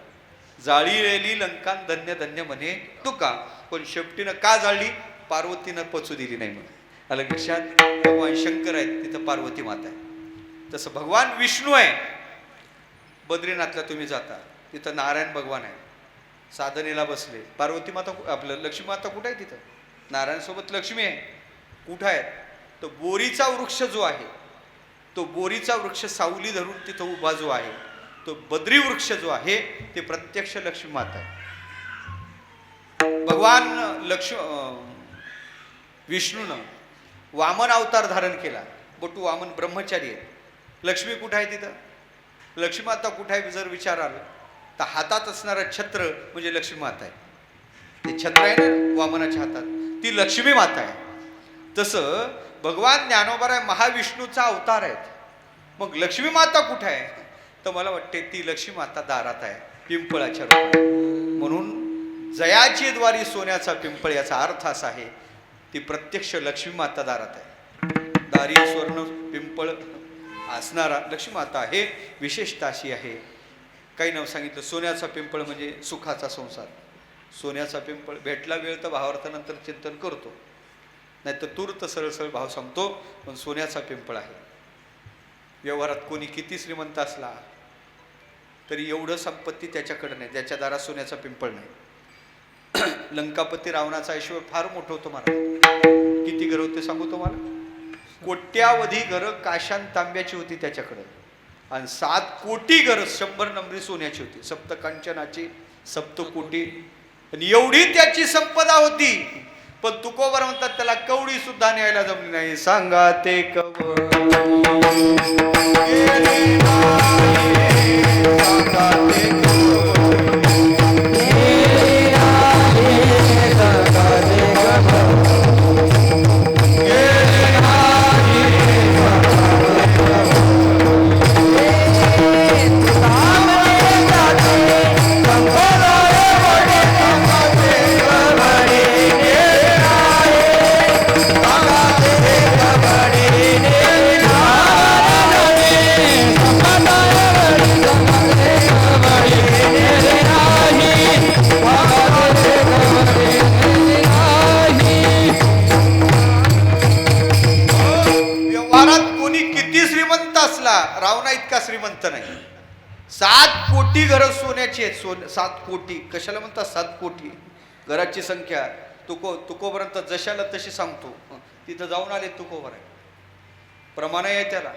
जाळीलेली लंका धन्य धन्य म्हणे तुका. पण शेपटीनं का जाळली? पार्वतीनं पचू दिली नाही म्हणे. अलग लक्षात. भगवान शंकर आहेत तिथं पार्वती माता आहे. तसं भगवान विष्णू आहे. बद्रीनाथला तुम्ही जाता तिथं नारायण भगवान आहे, साधनेला बसले. पार्वती माता आपलं लक्ष्मी माता कुठं आहे? तिथं नारायण सोबत लक्ष्मी आहे. कुठं आहे? तो बोरीचा वृक्ष जो आहे, तो बोरीचा वृक्ष सावली धरून तिथं उभा जो आहे, तो बद्री वृक्ष जो आहे ते प्रत्यक्ष लक्ष्मी माता आहे. भगवान विष्णूनं वामन अवतार धारण केला. बटू वामन ब्रह्मचारी आहे. लक्ष्मी कुठं आहे? तिथं लक्ष्मी माता कुठं आहे जर विचार आलं तर हातात असणारं छत्र म्हणजे लक्ष्मी माता आहे. ते छत्र आहे ना वामनाच्या हातात, ती लक्ष्मी माता आहे. तसं भगवान ज्ञानोबा महाविष्णूचा अवतार आहेत. मग लक्ष्मी माता कुठं आहे? तर मला वाटते ती लक्ष्मी माता दारात आहे पिंपळाच्या रूपात. म्हणून जयाची द्वारी सोन्याचा पिंपळ याचा अर्थ असा आहे ती प्रत्यक्ष लक्ष्मी माता दारात आहे. दारी स्वर्ण पिंपळ असणारा लक्ष्मी माता आहे. विशेषता अशी आहे, काही नाव सांगितलं सोन्याचा पिंपळ म्हणजे सुखाचा संसार. सोन्याचा पिंपळ भेटला वेळ तर भावार्थानंतर चिंतन करतो, नाही तर तूर्त सरळ सरळ भाव सांगतो. पण सोन्याचा पिंपळ आहे. व्यवहारात कोणी किती श्रीमंत असला तरी एवढं संपत्ती त्याच्याकडे नाही ज्याच्या दारात सोन्याचा पिंपळ नाही. लंकापती रावणाचा ऐश्वर फार मोठं होतं महाराज. किती घर होते सांगू तुम्हाला? कोट्यावधी घरं काशान तांब्याची होती त्याच्याकडे, आणि 7 कोटी घरं 100 नंबरी सोन्याची होती. सप्तकांचनाची 7 कोटी, आणि एवढी त्याची संपदा होती. पण तुकोबर म्हणतात त्याला कवडी सुद्धा न्यायला जमली नाही. सांगा ते कवडी गेली नाही, सांगा ते रावणा इतका श्रीमंत नाही. 7 कोटी घरं सोन्याची आहेत. 7 कोटी कशाला म्हणतात? 7 कोटी घराची संख्या. तुकोपर्यंत जशाला तशी सांगतो. तिथं जाऊन आले तुकोबर आहे, प्रमाण आहे त्याला.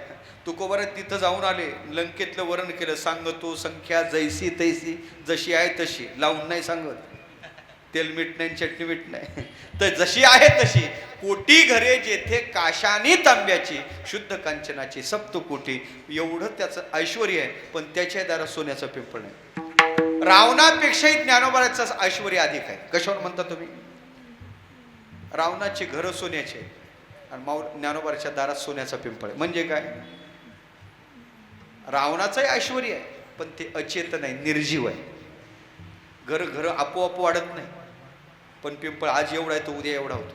तुकोबर तिथं जाऊन आले, लंकेतलं वर्ण केलं. सांगतो संख्या जैसी तैसी, जशी आहे तशी, लावून नाही सांगत. तेल मीठ नाही, चटणी मीठ नाही, तर जशी आहे तशी. कोटी घरे जेथे काशानी तांब्याची, शुद्ध कांचनाची 7 कोटी, एवढं त्याचं ऐश्वर आहे. पण त्याच्या दारात सोन्याचा पिंपळ नाही. रावणापेक्षाही ज्ञानोबाचं ऐश्वर अधिक आहे. कशावर म्हणता तुम्ही? रावणाची घरं सोन्याची आणि ज्ञानोबाच्या दारात सोन्याचा पिंपळ आहे. म्हणजे काय? रावणाचंही ऐश्वर आहे पण ते अचेतन आहे, निर्जीव आहे. घर आपोआप वाढत नाही. पण पिंपळ आज एवढा आहे तो उद्या एवढा होतो.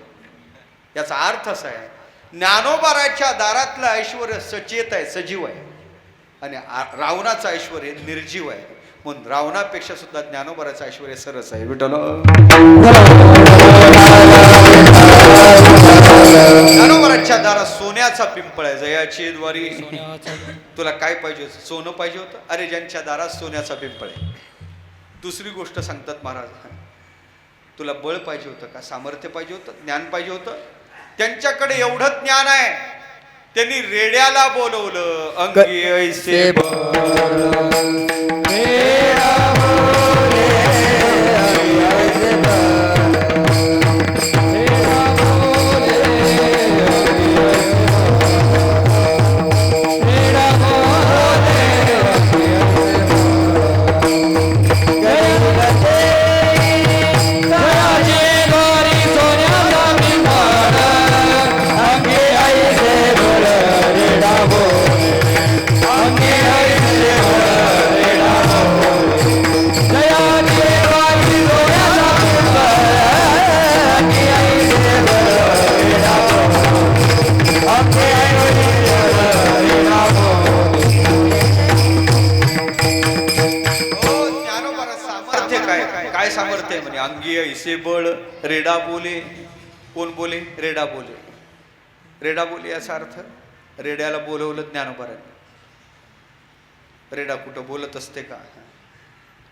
याचा अर्थ असा आहे, ज्ञानोबाच्या दारातलं ऐश्वर सचेत आहे, सजीव आहे, आणि रावणाचं ऐश्वर निर्जीव आहे. म्हणून रावणापेक्षा सुद्धा ज्ञानोबाचं ऐश्वर सरस आहे. विठ्ठल ज्ञानोबाच्या दारात सोन्याचा पिंपळ आहे. जयाची द्वारी. तुला काय पाहिजे होतं? सोनं पाहिजे होतं? अरे ज्यांच्या दारात सोन्याचा पिंपळ आहे. दुसरी गोष्ट सांगतात महाराज, तुला बळ पाहिजे होतं का? सामर्थ्य पाहिजे होतं? ज्ञान पाहिजे होतं? त्यांच्याकडे एवढं ज्ञान आहे, त्यांनी रेड्याला बोलवलं. अंगी ऐसे अंगी ऐसे बळ रेडा बोले. कोण बोले? रेडा बोले. रेडा बोले याचा अर्थ, रेड्याला बोलवलं ज्ञानोबारांनी. रेडा कुठं बोलत असते का?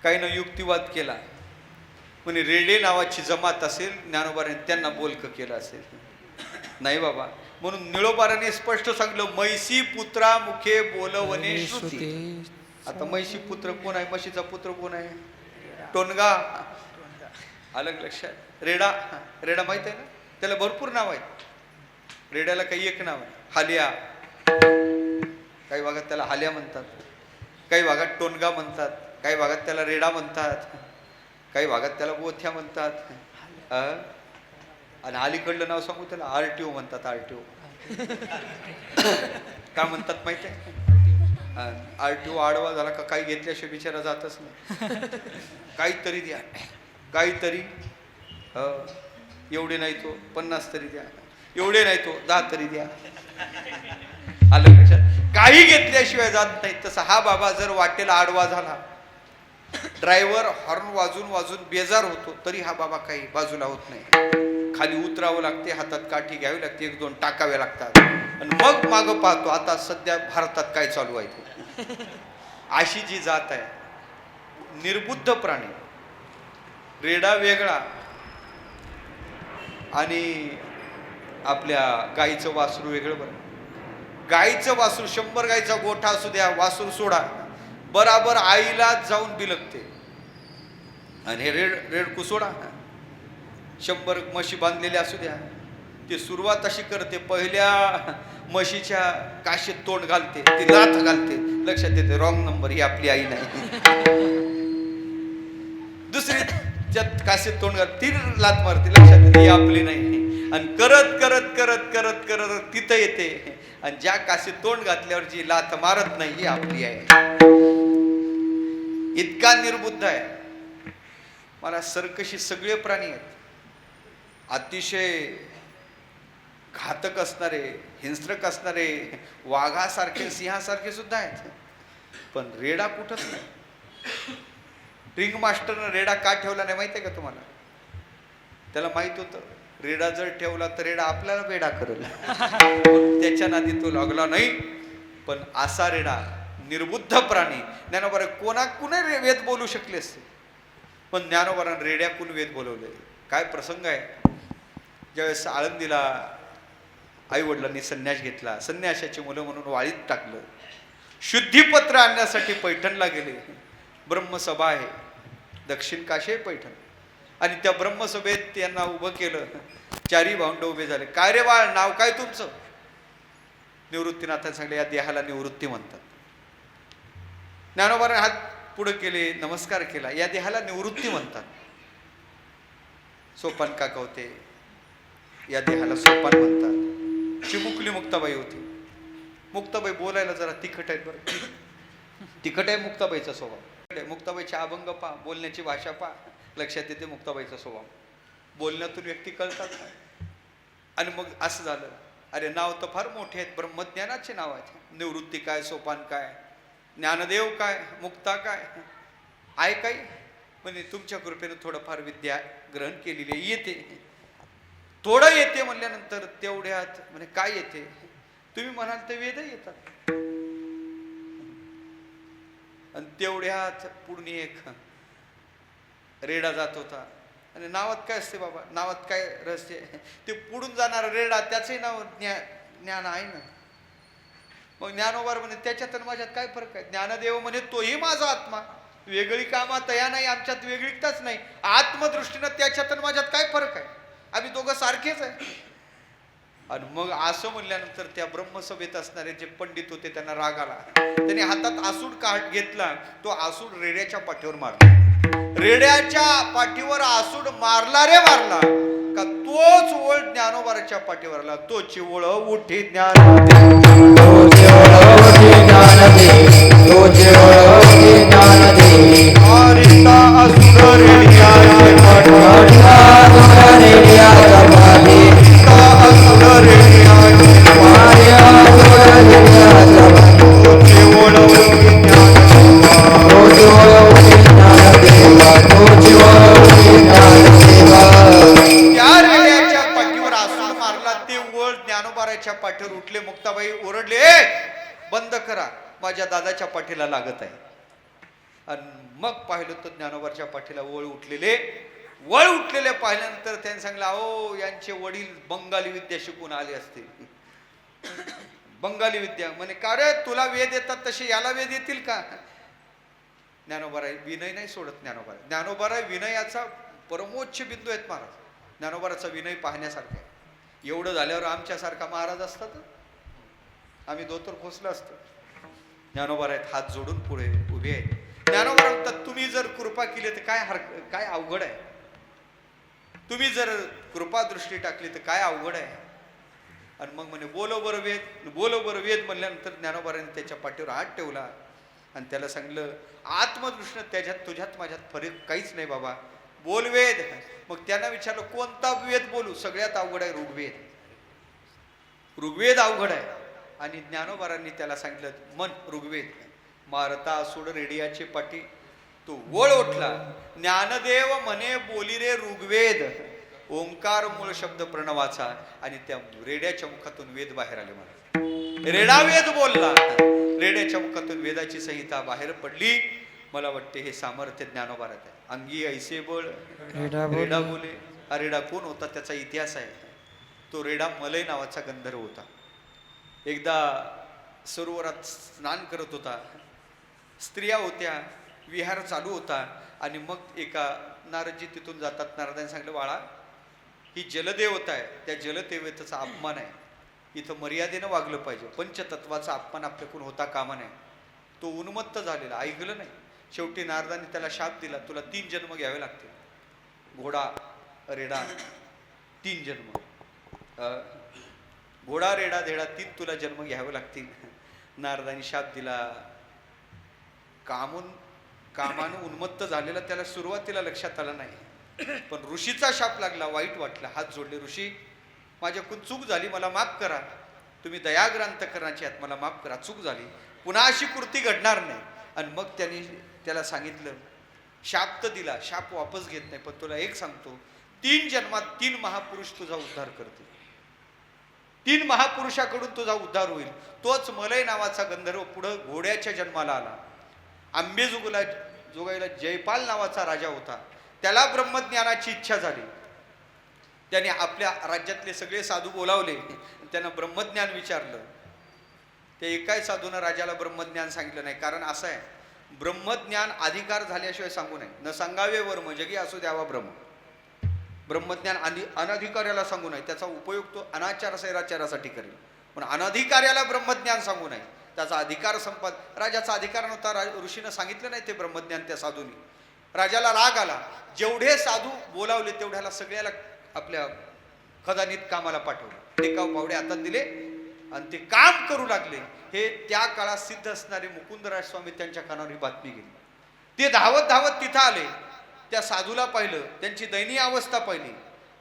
काही न युक्तिवाद केला, म्हणे रेडे नावाची जमात असेल, ज्ञानोबारांनी त्यांना बोलक केलं असेल. नाही बाबा. म्हणून निळोबारांनी स्पष्ट सांगलं, मैसी पुत्रा मुखे बोलवणे श्रुती. आता मैसी पुत्र कोण आहे? म्हशीचा पुत्र कोण आहे? टोनगा. अलग लक्षात. रेडा. रेडा माहित आहे ना? त्याला भरपूर नाव आहेत. रेड्याला काही एक नाव आहे, हालिया. काही भागात त्याला हालिया म्हणतात, काही भागात टोनगा म्हणतात, काही भागात त्याला रेडा म्हणतात, काही भागात त्याला गोथ्या म्हणतात. आणि अलीकडलं नाव सांगू त्याला आरटीओ म्हणतात. आरटीओ का म्हणतात माहिती आहे? RTO आडवा झाला का काही घेतल्याशिवाय बिचारा जातच नाही. काहीतरी द्या, काहीतरी. एवढे नाही तो 50 तरी द्या, एवढे नाही तो 10 तरी द्या. आलं लक्षात? काही घेतल्याशिवाय जात नाही. तसा हा बाबा जर वाटेला आडवा झाला, ड्रायव्हर हॉर्न वाजून वाजून बेजार होतो, तरी हा बाबा काही बाजूला होत नाही. खाली उतरावं लागते, हातात काठी घ्यावी लागते, 1-2 टाकाव्या लागतात आणि मग मागं पाहतो आता सध्या भारतात काय चालू आहे ते. अशी जी जात आहे, निर्बुद्ध प्राणी. रेडा वेगळा आणि आपल्या गाईचं वासरू वेगळं. बरं, गाईचं वासरू 100 गाईचा गोठा असू द्या, वासरू सोडा, बराबर आईला जाऊन बिलगते. आणि हे रेडकू सोडा, 100 म्हशी बांधलेल्या असू द्या, ते सुरुवात अशी करते, पहिल्या म्हशीच्या काशीत तोंड घालते, ती लाथ घालते, लक्षात येते रॉंग नंबर, ही आपली आई नाही. दुसरी काशीत तोंड घालते, ती लाथ मारते, लक्षात येते ही आपली नाही. आणि करत करत करत करत करत तिथं येते, आणि ज्या काशीत तोंड घातल्यावर जी लाथ मारत नाही ही आपली आहे. इतका निर्बुद्ध आहे. मला सर्कशी सगळे प्राणी आहेत, अतिशय घातक असणारे, हिंस्रक असणारे, वाघासारखे, सिंहासारखे सुद्धा आहेत, पण रेडा कुठंच नाही. रिंग मास्टरनं रेडा का ठेवला नाही माहिती आहे का तुम्हाला? त्याला माहित होतं रेडा जर ठेवला तर रेडा आपल्याला वेडा करेल, त्याच्या नादी तो लागला नाही. पण असा रेडा, निर्बुद्ध प्राणी. ज्ञानोबा कोणा वेद बोलू शकले असते, पण ज्ञानोबारानं रेड्याकून वेद बोलवले. काय प्रसंग आहे. ज्यावेळेस आळंदीला आई वडिलांनी संन्यास घेतला, संन्यासाची मुलं म्हणून वाळीत टाकलं, शुद्धीपत्र आणण्यासाठी पैठणला गेले. ब्रह्मसभा आहे, दक्षिण काशी आहे पैठण, आणि त्या ब्रह्मसभेत त्यांना उभं केलं. 4 भावंड उभे झाले. काय रे बाळ, नाव काय तुमचं? निवृत्तीनाथांनी सांगले, या देहाला निवृत्ती म्हणतात. ज्ञानोबाने हात पुढे केले, नमस्कार केला. या देहाला निवृत्ती म्हणतात. सोपान काका होते, या देहाला सोपान म्हणतात. चिमुकली मुक्ताबाई होती. मुक्ताबाई बोलायला जरा तिखट आहेत बरं, तिखट आहे मुक्ताबाईचा स्वभाव. मुक्ताबाईचे अभंग पा, बोलण्याची भाषा पा, लक्षात येते मुक्ताबाईचा स्वभाव. बोलण्यातून व्यक्ती कळतात. आणि मग असं झालं, अरे नाव तर फार मोठे आहेत, ब्रह्मज्ञानाचे नाव आहेत. निवृत्ती काय, सोपान काय, ज्ञानदेव काय, मुक्ता काय आहे काही? म्हणजे तुमच्या कृपेने थोडंफार विद्या ग्रहण केलेली आहे, येते, थोडं येते. म्हणल्यानंतर तेवढ्यात म्हणजे काय येते? तुम्ही म्हणाल ते वेद येतात. आणि तेवढ्यात पुढे एक रेडा जात होता. आणि नावात काय असते बाबा, नावात काय रहस्य? ते पुढून जाणारा रेडा, त्याचंही नाव ज्ञान आहे ना. मग ज्ञानोबा म्हणे, त्याच्यात आणि माझ्यात काय फरक आहे? ज्ञानदेव म्हणे, तोही माझा आत्मा, वेगळी कामा तया नाही, आमच्यात वेगळीकताच नाही. आत्मदृष्टीनं त्याच्यात आणि माझ्यात काय फरक आहे? आम्ही दोघं सारखेच आहे. आणि मग असं म्हणल्यानंतर त्या ब्रह्मसभेत असणारे जे पंडित होते त्यांना राग आला. त्यांनी हातात आसूड काढ घेतला, तो आसूड रेड्याच्या पाठीवर मारला. रेड्याच्या पाठीवर आसूड मारला रे मारला का तोच ओळ ज्ञानोबाराच्या पाठीवर आला. तोची ओळ उठी ज्ञान, तोची ओळ उठी ज्ञान दे, तोची ओळ उठी ज्ञान दे. हरिता आसूड रेड्याच्या पाठीवर, आसूड रेड्याच्या पाठीवर, आसूड रेड्याच्या पाठीवर, तोची ओळ उठी ज्ञान, तोची ओळ उठी ज्ञान देवा, तोची ओळ उठी ज्ञान देवा. त्या रेड्याच्या पाठीवर आसूड मारला, ते ओळ ज्ञानोबाराच्या पाठीवर उठले. मुक्ताबाई ओरडले, बंद करा, माझ्या दादाच्या पाठीला लागत आहे. आणि मग पाहिलं तर ज्ञानोबाच्या पाठीला वळ उठलेले पाहिल्यानंतर त्यांनी सांगितलं, अहो यांचे वडील बंगाली विद्या शिकून आले असतील. बंगाली विद्या म्हणे, का रे तुला वेद येतात तसे याला वेद येतील का? ज्ञानोबाराय विनय नाही सोडत. ज्ञानोबाराय विनयाचा परमोच्च बिंदू आहेत महाराज. ज्ञानोबाराचा विनय पाहण्यासारखा आहे. एवढं झाल्यावर आमच्यासारखा महाराज असतात, आम्ही धोतर खोसलं असतं. ज्ञानोबारायत हात जोडून पुढे उभे आहेत. ज्ञानोबा म्हणतात, तुम्ही जर कृपा केली तर काय अवघड आहे? तुम्ही जर कृपा दृष्टी टाकली तर काय अवघड आहे? आणि मग म्हणे बोलो बरं वेद म्हणल्यानंतर ज्ञानोबारांनी त्याच्या पाठीवर हात ठेवला आणि त्याला सांगितलं आत्मदृष्टीनं त्याच्यात तुझ्यात माझ्यात फरक काहीच नाही बाबा, बोल वेद. मग त्यांना विचारलं कोणता वेद बोलू? सगळ्यात अवघड आहे ऋग्वेद. ऋग्वेद अवघड आहे. आणि ज्ञानोबारांनी त्याला सांगितलं मन ऋग्वेद. मारता सोड रेडियाचे पाठी तो वळ उठला, ज्ञानदेव म्हणे बोली रे ऋग्वेद. ओंकार मूळ शब्द प्रणवाचा आणि त्या रेड्याच्या मुखातून वेद बाहेर आले. मला रेडा वेद बोलला, रेड्याच्या मुखातून वेदाची संहिता बाहेर पडली. मला वाटते हे सामर्थ्य ज्ञानोबारात आहे. अंगी ऐसे बळ रेडा बोले. हा रेडा कोण होता त्याचा इतिहास आहे. तो रेडा मलय नावाचा गंधर्व होता. एकदा सरोवरात स्नान करत होता, स्त्रिया होत्या, विहार चालू होता आणि मग एका नारदजी तिथून जातात. नारदांनी सांगितलं बाळा ही जलदेवता आहे, त्या जलदेवतेचा अपमान आहे, इथं मर्यादेनं वागलं पाहिजे, पंचतत्वाचा अपमान आपल्याकडून होता कामा नये. तो उन्मत्त झालेला, ऐकलं नाही. शेवटी नारदांनी त्याला शाप दिला, तुला 3 जन्म घ्यावे लागतील. घोडा रेडा 3 जन्म, घोडा रेडा धेडा 3 तुला जन्म घ्यावे लागतील. नारदांनी शाप दिला. कामानं उन्मत्त झालेला त्याला सुरुवातीला लक्षात आलं नाही, पण ऋषीचा शाप लागला. वाईट वाटला, हात जोडले, ऋषी माझ्याकडून चूक झाली, मला माफ करा, तुम्ही दयाग्रांत करण्याची आहात, मला माफ करा, चूक झाली, पुन्हा अशी कृती घडणार नाही. आणि मग त्यांनी त्याला सांगितलं, शाप तर दिला, शाप वापस घेत नाही, पण तुला एक सांगतो, 3 जन्मात 3 महापुरुष तुझा उद्धार करतील. 3 महापुरुषाकडून तुझा उद्धार होईल. तोच मलय नावाचा गंधर्व पुढं घोड्याच्या जन्माला आला. जोगाईला जयपाल नावाचा राजा होता, त्याला ब्रह्मज्ञानाची इच्छा झाली. त्याने आपल्या राज्यातले सगळे साधू बोलावले, त्यांना ब्रह्मज्ञान विचारलं. ते एकाही साधूनं राजाला ब्रह्मज्ञान सांगितलं नाही. कारण असं आहे, ब्रह्मज्ञान अधिकार झाल्याशिवाय सांगू नये. न सांगावे वर्म जगी असो द्यावा ब्रह्म. ब्रह्मज्ञान अनधिकार्याला सांगू नये, त्याचा उपयोग तो अनाचार सैराचारासाठी करेल, पण अनधिकार्याला ब्रह्मज्ञान सांगू नये, त्याचा अधिकार संपाद. राजाचा अधिकार नव्हता, ऋषीनं सांगितलं नाही ते ब्रह्मज्ञान त्या साधूंनी. राजाला राग आला, जेवढे साधू बोलावले तेवढ्याला सगळ्याला आपल्या खदानीत कामाला पाठवलं. टेकाव पावडे हातात दिले आणि ते काम करू लागले. हे त्या काळात सिद्ध असणारे मुकुंदराज स्वामी त्यांच्या कानावर ही बातमी गेली. ते धावत धावत तिथं आले, त्या साधूला पाहिलं, त्यांची दयनीय अवस्था पाहिली.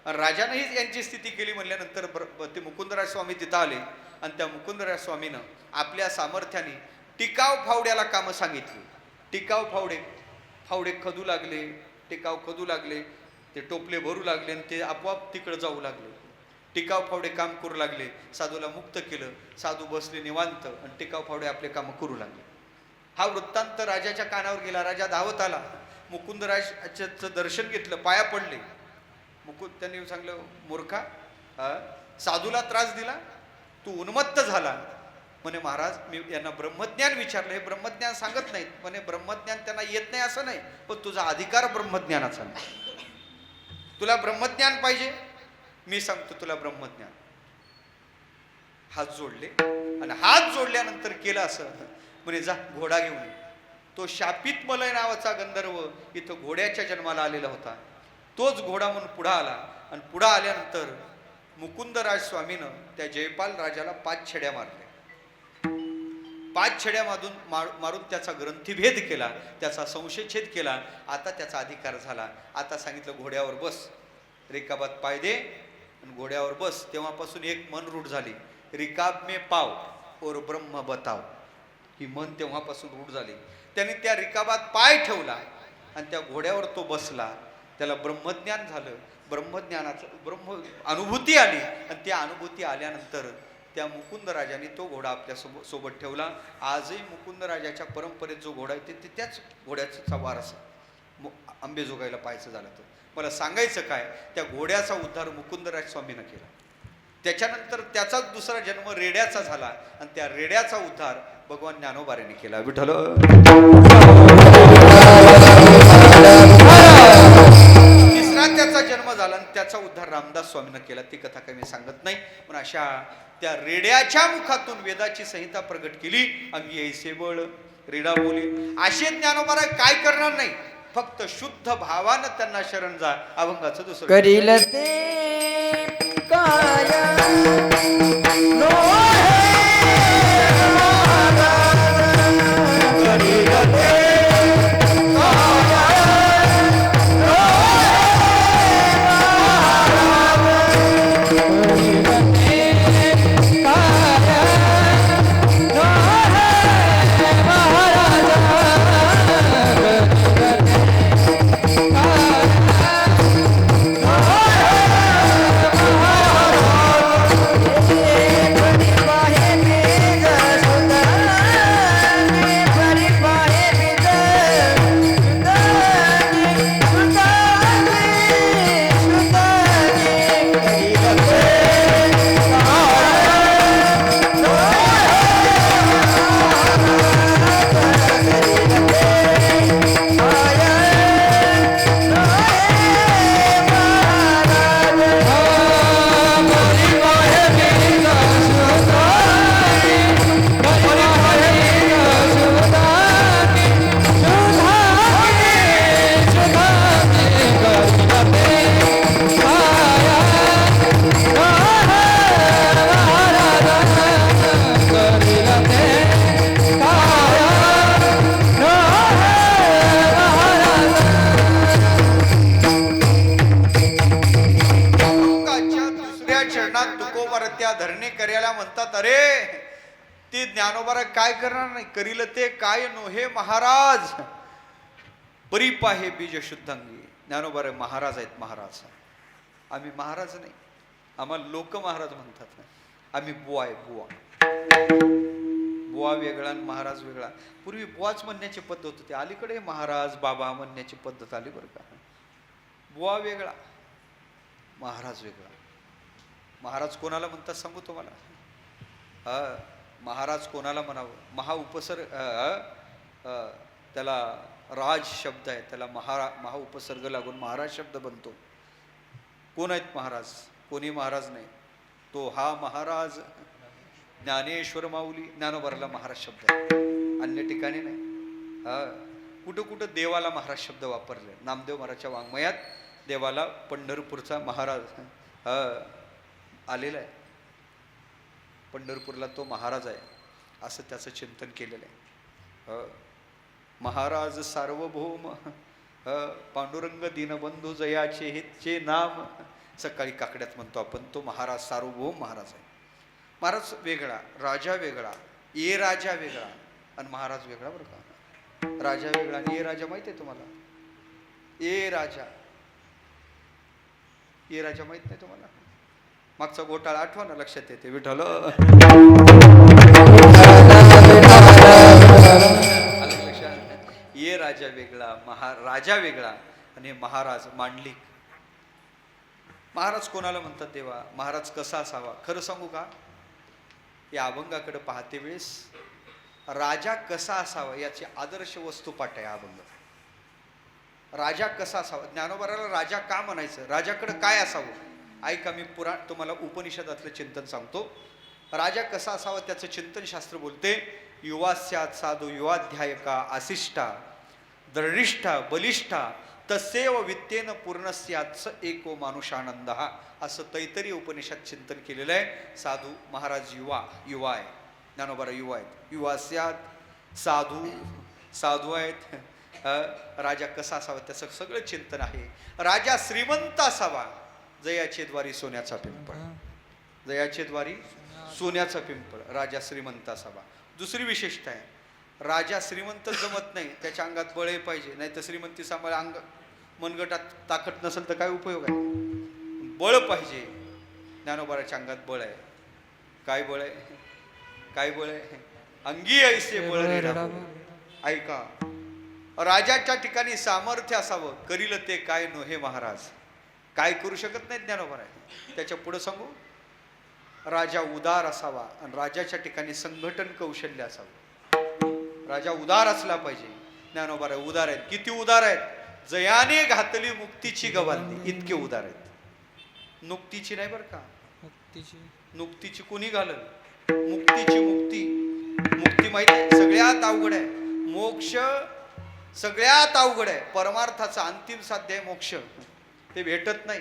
राजानेही यांची स्थिती केली. म्हणल्यानंतर ते मुकुंदराज स्वामी तिथं आले आणि त्या मुकुंदराज स्वामीनं आपल्या सामर्थ्याने टिकाव फावड्याला कामं सांगितली. टिकाव फावडे खदू लागले, टिकाव खदू लागले, ते टोपले भरू लागले आणि ते आपोआप तिकडे जाऊ लागले. टिकाव फावडे काम करू लागले, साधूला मुक्त केलं, साधू बसले निवांत आणि टिकाव फावडे आपले कामं करू लागले. हा वृत्तांत राजाच्या कानावर गेला. राजा धावत आला, मुकुंदराजाचं दर्शन घेतलं, पाया पडले. त्यांनी सांगलं, मूर्खा, साधूला त्रास दिला, तू उन्मत्त झाला. म्हणे महाराज मी यांना ब्रह्मज्ञान विचारलं, हे ब्रह्मज्ञान सांगत नाहीत. म्हणे ब्रह्मज्ञान त्यांना येत नाही असं नाही, पण तुझा अधिकार ब्रह्मज्ञानाचा नाही. तुला ब्रह्मज्ञान पाहिजे, मी सांगतो तुला ब्रह्मज्ञान. हात जोडले आणि हात जोडल्यानंतर केलं असं, म्हणे जा घोडा घेऊन ये. तो शापित मलय नावाचा गंधर्व इथं घोड्याच्या जन्माला आलेला होता. तोच घोडा म्हणून पुढा आला आणि पुढा आल्यानंतर मुकुंदराज स्वामीनं त्या जयपाल राजाला 5 छड्या मारल्या. 5 छड्या मारून त्याचा ग्रंथीभेद केला, त्याचा संशयछेद केला. आता त्याचा अधिकार झाला. आता सांगितलं घोड्यावर बस, रिकाबात पाय दे आणि घोड्यावर बस. तेव्हापासून एक मन रूढ झाली, रिकाब में पाव और ब्रह्म बताव. ही मन तेव्हापासून रूढ झाली. त्याने त्या रिकाबात पाय ठेवला आणि त्या घोड्यावर तो बसला. त्याला ब्रह्मज्ञान झालं. ब्रह्म अनुभूती आली आणि त्या अनुभूती आल्यानंतर त्या मुकुंद राजाने तो घोडा आपल्या सोबत ठेवला. आजही मुकुंद राजाच्या परंपरेत जो घोडा आहे ते त्याच घोड्याचा वारस अंबेजोगाईला पाहायचं झालं तर. मला सांगायचं काय, त्या घोड्याचा उद्धार मुकुंदराज स्वामीनं केला. त्याच्यानंतर त्याचाच दुसरा जन्म रेड्याचा झाला आणि त्या रेड्याचा उद्धार भगवान ज्ञानोबारांनी केला. विठ्ठल. तिसरा त्याचा जन्म झाला आणि त्याचा उद्धार रामदास स्वामीनं केला. ती कथा काही मी सांगत नाही, पण अशा त्या रेड्याच्या मुखातून वेदाची संहिता प्रगट केली. अंगी ऐसे बळ रेडा बोली. असे ज्ञानोबा काय करणार नाही, फक्त शुद्ध भावानं त्यांना शरण जा. अभंगाचं दुसरं करील ते काय त्या धरणे कर्याला म्हणतात, अरे ते ज्ञानोबारा काय करणार नाही, करील ते काय नोहे महाराज, परीपा हे बीज शुद्धांगी. ज्ञानोबारा महाराज आहेत, महाराज. आम्ही महाराज नाही, आम्हाला लोक महाराज म्हणतात. आम्ही बुवा आहे, बुवा. बुवा वेगळा आणि महाराज वेगळा. पूर्वी बुवाच म्हणण्याची पद्धत होती, अलीकडे महाराज बाबा म्हणण्याची पद्धत आली बरं का. बुवा वेगळा, महाराज वेगळा. महाराज कोणाला म्हणतात सांगू तुम्हाला? महाराज कोणाला म्हणावं? त्याला राज शब्द आहे, त्याला महा उपसर्ग लागून महाराज शब्द बनतो. कोण आहेत महाराज? कोणी महाराज नाही. तो हा महाराज ज्ञानेश्वर माऊली, ज्ञानोबाराला महाराज शब्द आहे, अन्य ठिकाणी नाही. कुठं कुठं देवाला महाराज शब्द वापरले. नामदेव महाराजच्या वाङ्मयात देवाला पंढरपूरचा महाराज आलेला आहे. पंढरपूरला तो महाराज आहे असं त्याचं चिंतन केलेलं आहे. महाराज सार्वभौम पांडुरंग दीनबंधू जयाचे हेचे नाम, सकाळी काकड्यात म्हणतो आपण. तो महाराज सार्वभौम महाराज आहे. महाराज वेगळा, राजा वेगळा, ये राजा वेगळा आणि महाराज वेगळा बरं का. राजा वेगळा आणि ये राजा माहिती आहे तुम्हाला? ये राजा, ये राजा माहित नाही तुम्हाला? मागचा घोटाळा आठवा ना, लक्षात येते. विठ्ठल लक्षात. ये राजा वेगळा, राजा वेगळा आणि महाराज मांडलिक. महाराज कोणाला म्हणतात देवा? महाराज कसा असावा? खरं सांगू का, या अभंगाकडे पाहते वेळेस राजा कसा असावा याची आदर्श वस्तुपाठ आहे अभंग. राजा कसा असावा? ज्ञानोबाराला राजा का म्हणायचं? राजाकडे काय असावं? ऐका, मी तुम्हाला उपनिषदातलं चिंतन सांगतो. राजा कसा असावा त्याचं चिंतन शास्त्र बोलते. युवा स्यात् साधू युवाध्यायका आशिष्टा दृढिष्ठा बलिष्ठा तसेव वित्तेन पूर्ण स्यात् एको मानुषानंद. असं तैतरी उपनिषद चिंतन केलेलं आहे. साधू महाराज युवा आहे, ज्ञानोबारा युवा आहेत. युवा स्यात् साधू आहेत. राजा कसा असावा त्याचं सगळं चिंतन आहे. राजा श्रीमंत असावा, जयाचे द्वारी सोन्याचा पिंपळ, जयाचे द्वारी सोन्याचा पिंपळ. राजा श्रीमंत असावा. दुसरी विशेषता आहे, राजा श्रीमंत जमत नाही, त्याच्या अंगात बळ पाहिजे. नाही तर श्रीमंती सांभाळ अंग मनगटात ताकद नसेल तर काय उपयोग आहे? बळ पाहिजे. ज्ञानोबाराच्या अंगात बळ आहे. काय बळ आहे? काय बळ आहे? अंगी ऐसे बळ रे राम. ऐका, राजाच्या ठिकाणी सामर्थ्य असावं, करील ते काय नोहे महाराज. काय करू शकत नाहीत ज्ञानोबारा. त्याच्या पुढे सांगू, राजा उदार असावा आणि राजाच्या ठिकाणी संघटन कौशल्य असावं. राजा उदार असला पाहिजे. ज्ञानोबारा उदार आहेत. किती उदार आहेत? जयाने घातली मुक्तीची गवालती, इतके उदार आहेत. नुक्तीची नाही बरं का, नुक्तीची कोणी घालल? मुक्तीची. मुक्ती माहिती आहे, सगळ्यात अवघड आहे. मोक्ष सगळ्यात अवघड आहे. परमार्थाचा अंतिम साध्य आहे मोक्ष. ते भेटत नाही.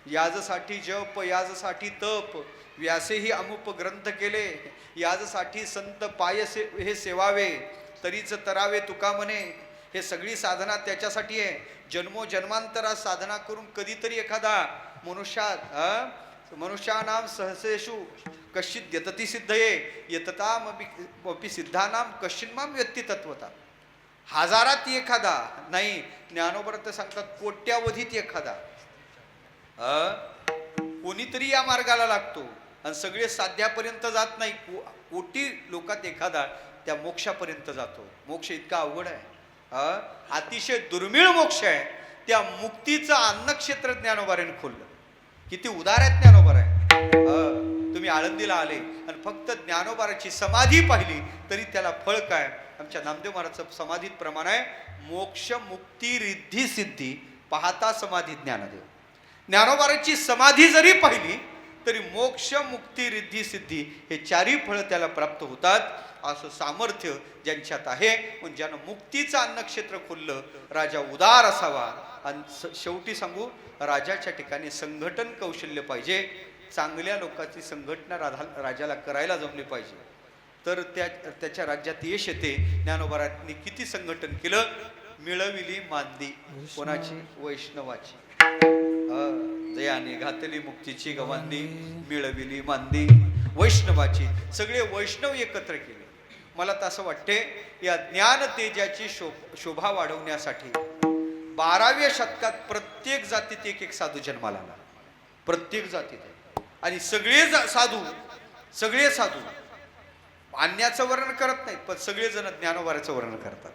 याजसाठी जप, याजसाठी तप, व्यासेही अमुप ग्रंथ केले. याजसाठी संत पायसे हे सेवावे, तरीच तरावे तुका म्हणे. हे सगळी साधना त्याच्यासाठी आहे. जन्मोजन्मांतरात साधना करून कधीतरी एखादा मनुष्यानाम सहसेषु कश्चित यतती सिद्धये यततामपि सिद्धानाम कश्चिन्माम व्यक्ती तत्वता. हजारात एखादा नाही, ज्ञानोबा तर सांगतात कोट्यावधीत एखादा कोणीतरी या मार्गाला लागतो आणि सगळे साध्यापर्यंत जात नाही. कोटी लोकात एखादा त्या मोक्षापर्यंत जातो. मोक्ष इतका अवघड आहे, अतिशय दुर्मिळ मोक्ष आहे. त्या मुक्तीचं अन्नक्षेत्र ज्ञानोबाराने खोललं. किती उदार आहेत ज्ञानोबारा. तुम्ही आळंदीला आले आणि फक्त ज्ञानोबाराची समाधी पाहिली तरी त्याला फळ काय? आमच्या नामदेव महाराजचं समाधीत प्रमाण आहे, मोक्ष मुक्ती रिद्धी सिद्धी पाहता समाधी ज्ञानदेव. ज्ञानोबाराची समाधी जरी पाहिली तरी मोक्ष मुक्ती रिद्धी सिद्धी हे चारही फळं त्याला प्राप्त होतात. असं सामर्थ्य ज्यांच्यात आहे. पण ज्यानं मुक्तीचं अन्नक्षेत्र खोललं, राजा उदार असावा. आणि शेवटी सांगू, राजाच्या ठिकाणी संघटन कौशल्य पाहिजे. चांगल्या लोकांची संघटना राजाला करायला जमली पाहिजे, तर त्याच्या राज्यात यश येते. ज्ञानोबारांनी किती संघटन केलं. मिळविली मांदी कोणाची? वैष्णवाची. तयाने घातली मुक्तीची गवांदी मिळविली मांदी वैष्णवाची सगळे वैष्णव एकत्र केले. मला तर असं वाटते या ज्ञान तेजाची शोभा वाढवण्यासाठी 12व्या शतकात प्रत्येक जातीत एक एक साधू जन्माला आला. प्रत्येक जातीत आणि सगळे साधू अन्याचं वर्णन करत नाहीत पण सगळेजण ज्ञानोबाराचं वर्णन करतात.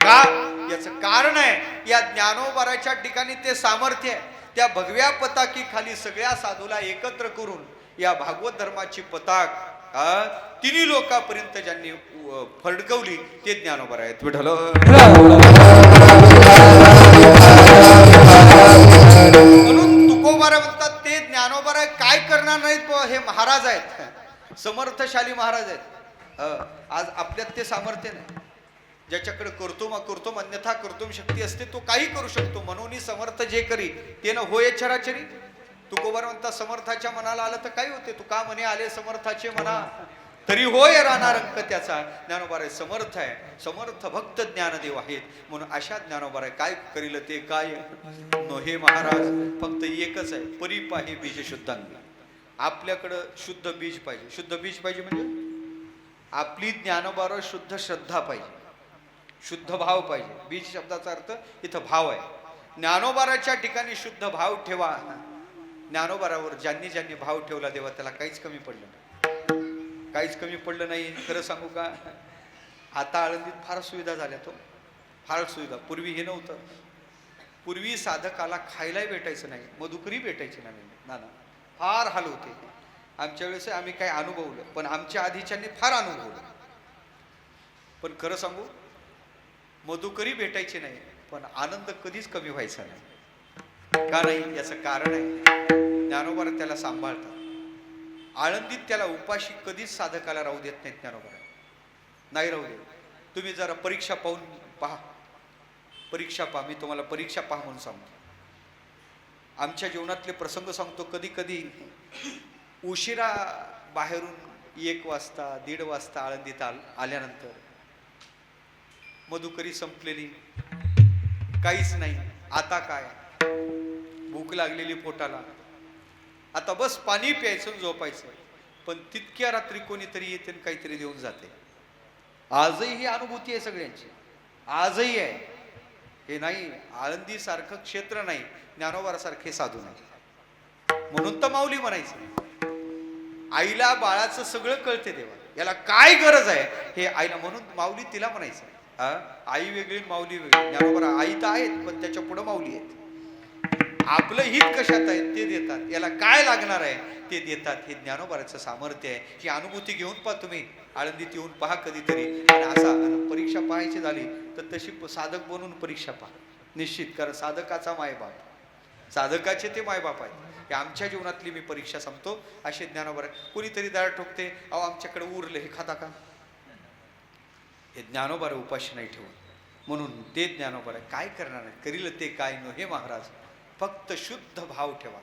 का? याचं कारण आहे या ज्ञानोबाराच्या ठिकाणी ते सामर्थ्य आहे. त्या भगव्या पताकी खाली सगळ्या साधूला एकत्र करून या भागवत धर्माची पताक तिन्ही लोकांपर्यंत ज्यांनी फडकवली ते ज्ञानोबा आहेत. विठ्ठल म्हणून तुकोबारा म्हणतात ते ज्ञानोबा काय करणार नाहीत हे महाराज आहेत, समर्थशाली महाराज आहेत. आज आपल्यात ते सामर्थ्य नाही. ज्याच्याकडे करतो अन्यथा कर्तुम शक्ती असते तो काही करू शकतो. म्हणून समर्थ जे करी ते न होय चराचरी. तुकोबार म्हणतात समर्थाच्या मनाला आलं तर काही होते. तुका म्हणे आले समर्थाचे मना तरी होय राहणार अंक त्याचा. ज्ञानोबा समर्थ आहे, समर्थ भक्त ज्ञानदेव आहेत. म्हणून अशा ज्ञानोबा काय करील ते काय नो हे महाराज फक्त एकच आहे परिपाही बीज शुद्धांगी. आपल्याकडं शुद्ध बीज पाहिजे. शुद्ध बीज पाहिजे म्हणजे आपली ज्ञानोबावर शुद्ध श्रद्धा पाहिजे, शुद्ध भाव पाहिजे. बीज शब्दाचा अर्थ इथं भाव आहे. ज्ञानोबाराच्या ठिकाणी शुद्ध भाव ठेवा. ज्ञानोबारावर ज्यांनी ज्यांनी भाव ठेवला देवा त्याला काहीच कमी पडलं नाही, काहीच कमी पडलं नाही. खरं सांगू का आता आळंदीत फार सुविधा झाल्या. तो फार सुविधा. पूर्वी हे नव्हतं. पूर्वी साधकाला खायलाही भेटायचं नाही, मधुकरी भेटायची नाही. ना फार हाल होते. आमच्या वेळेस आम्ही काही अनुभवलं पण आमच्या आधीच्यांनी फार अनुभवलं. पण खरं सांगू मधुकरी भेटायची नाही पण आनंद कधीच कमी व्हायचा नाही. का नाही? याचं कारण आहे ज्ञानोबा त्याला सांभाळतात. आळंदीत त्याला उपाशी कधीच साधकाला राहू देत नाहीत. ज्ञानोबा नाही राहू देत. तुम्ही जरा परीक्षा पाहून पहा, परीक्षा पहा. मी तुम्हाला परीक्षा पहा म्हणून सांगतो. आमच्या जीवनातले प्रसंग सांगतो. कधी कधी उशिरा बाहेरून 1 वाजता 1:30 वाजता आळंदीत आल्यानंतर मधुकरी संपलेली, काहीच नाही. आता काय? भूक लागलेली पोटाला. आता बस पाणी प्यायचं झोपायचं. पण तितक्या रात्री कोणीतरी येते आणि काहीतरी देऊन जाते. आजही ही अनुभूती आहे सगळ्यांची, आजही आहे. हे नाही आळंदी सारखं क्षेत्र नाही, ज्ञानोबारासारखे साधू नाही. म्हणून तर माऊली म्हणायचं आईला बाळाचं सगळं कळते देवा, याला काय गरज आहे हे आईला. म्हणून माऊली तिला म्हणायचं आई वेगळी माऊली वेगळी. ज्ञानोबा आई तर आहेत पण त्याच्या पुढं माऊली आहेत. आपलं हित कशात आहे ते देतात, याला काय लागणार आहे ते देतात. हे ज्ञानोबाराचं सामर्थ्य आहे. ही अनुभूती घेऊन पहा. तुम्ही आळंदीत येऊन पहा कधीतरी. आणि असा परीक्षा पाहायची झाली तर तशी साधक बनून परीक्षा पहा निश्चित. कारण साधकाचा मायबाप, साधकाचे ते मायबाप आहेत. हे आमच्या जीवनातली मी परीक्षा सांगतो. असे ज्ञानोबा कोणीतरी दार ठोकते, अहो आमच्याकडे उरले हे खाता का? हे ज्ञानोबा उपाशी नाही ठेवून. म्हणून ते ज्ञानोबा काय करणार आहे करील ते काय नो हे महाराज फक्त शुद्ध भाव ठेवा.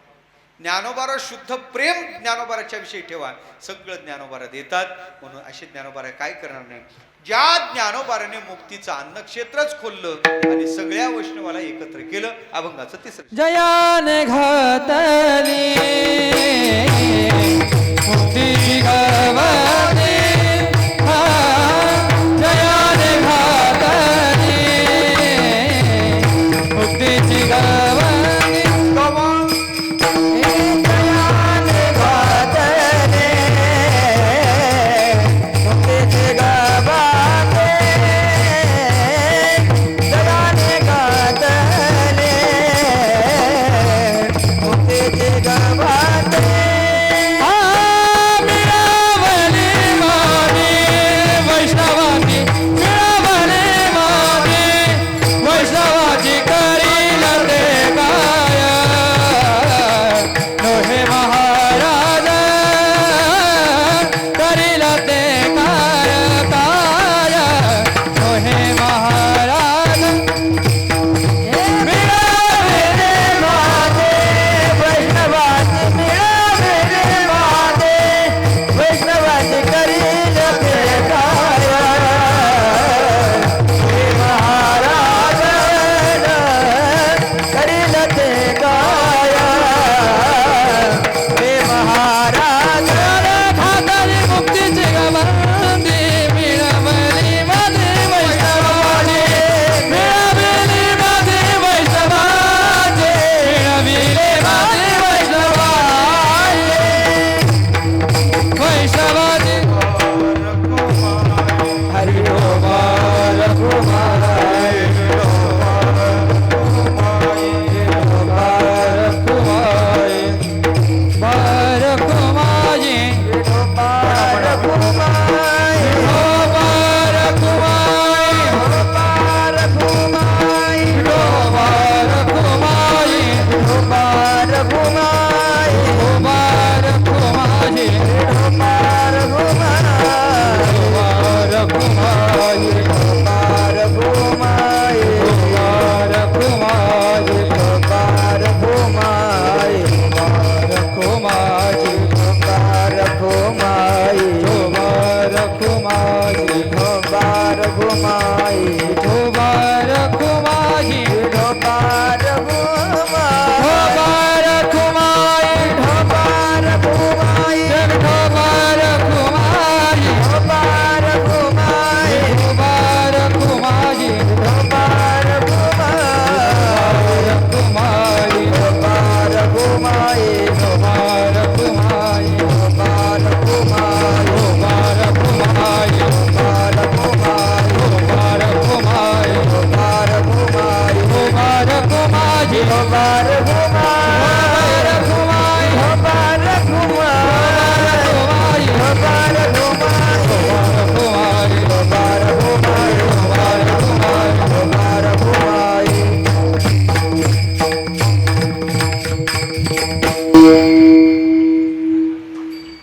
ज्ञानोबारा शुद्ध प्रेम ज्ञानोबाराच्या विषयी ठेवा. सगळं ज्ञानोबारा देतात. म्हणून असे ज्ञानोबारा काय करणार नाही. ज्या ज्ञानोबाराने मुक्तीचं अन्नक्षेत्रच खोललं आणि सगळ्या वैष्णवाला एकत्र केलं. अभंगाचं 3रं जयाने घातली मुक्तीची गवाने. जयाने घातली मुक्तीची गवाने. Bye.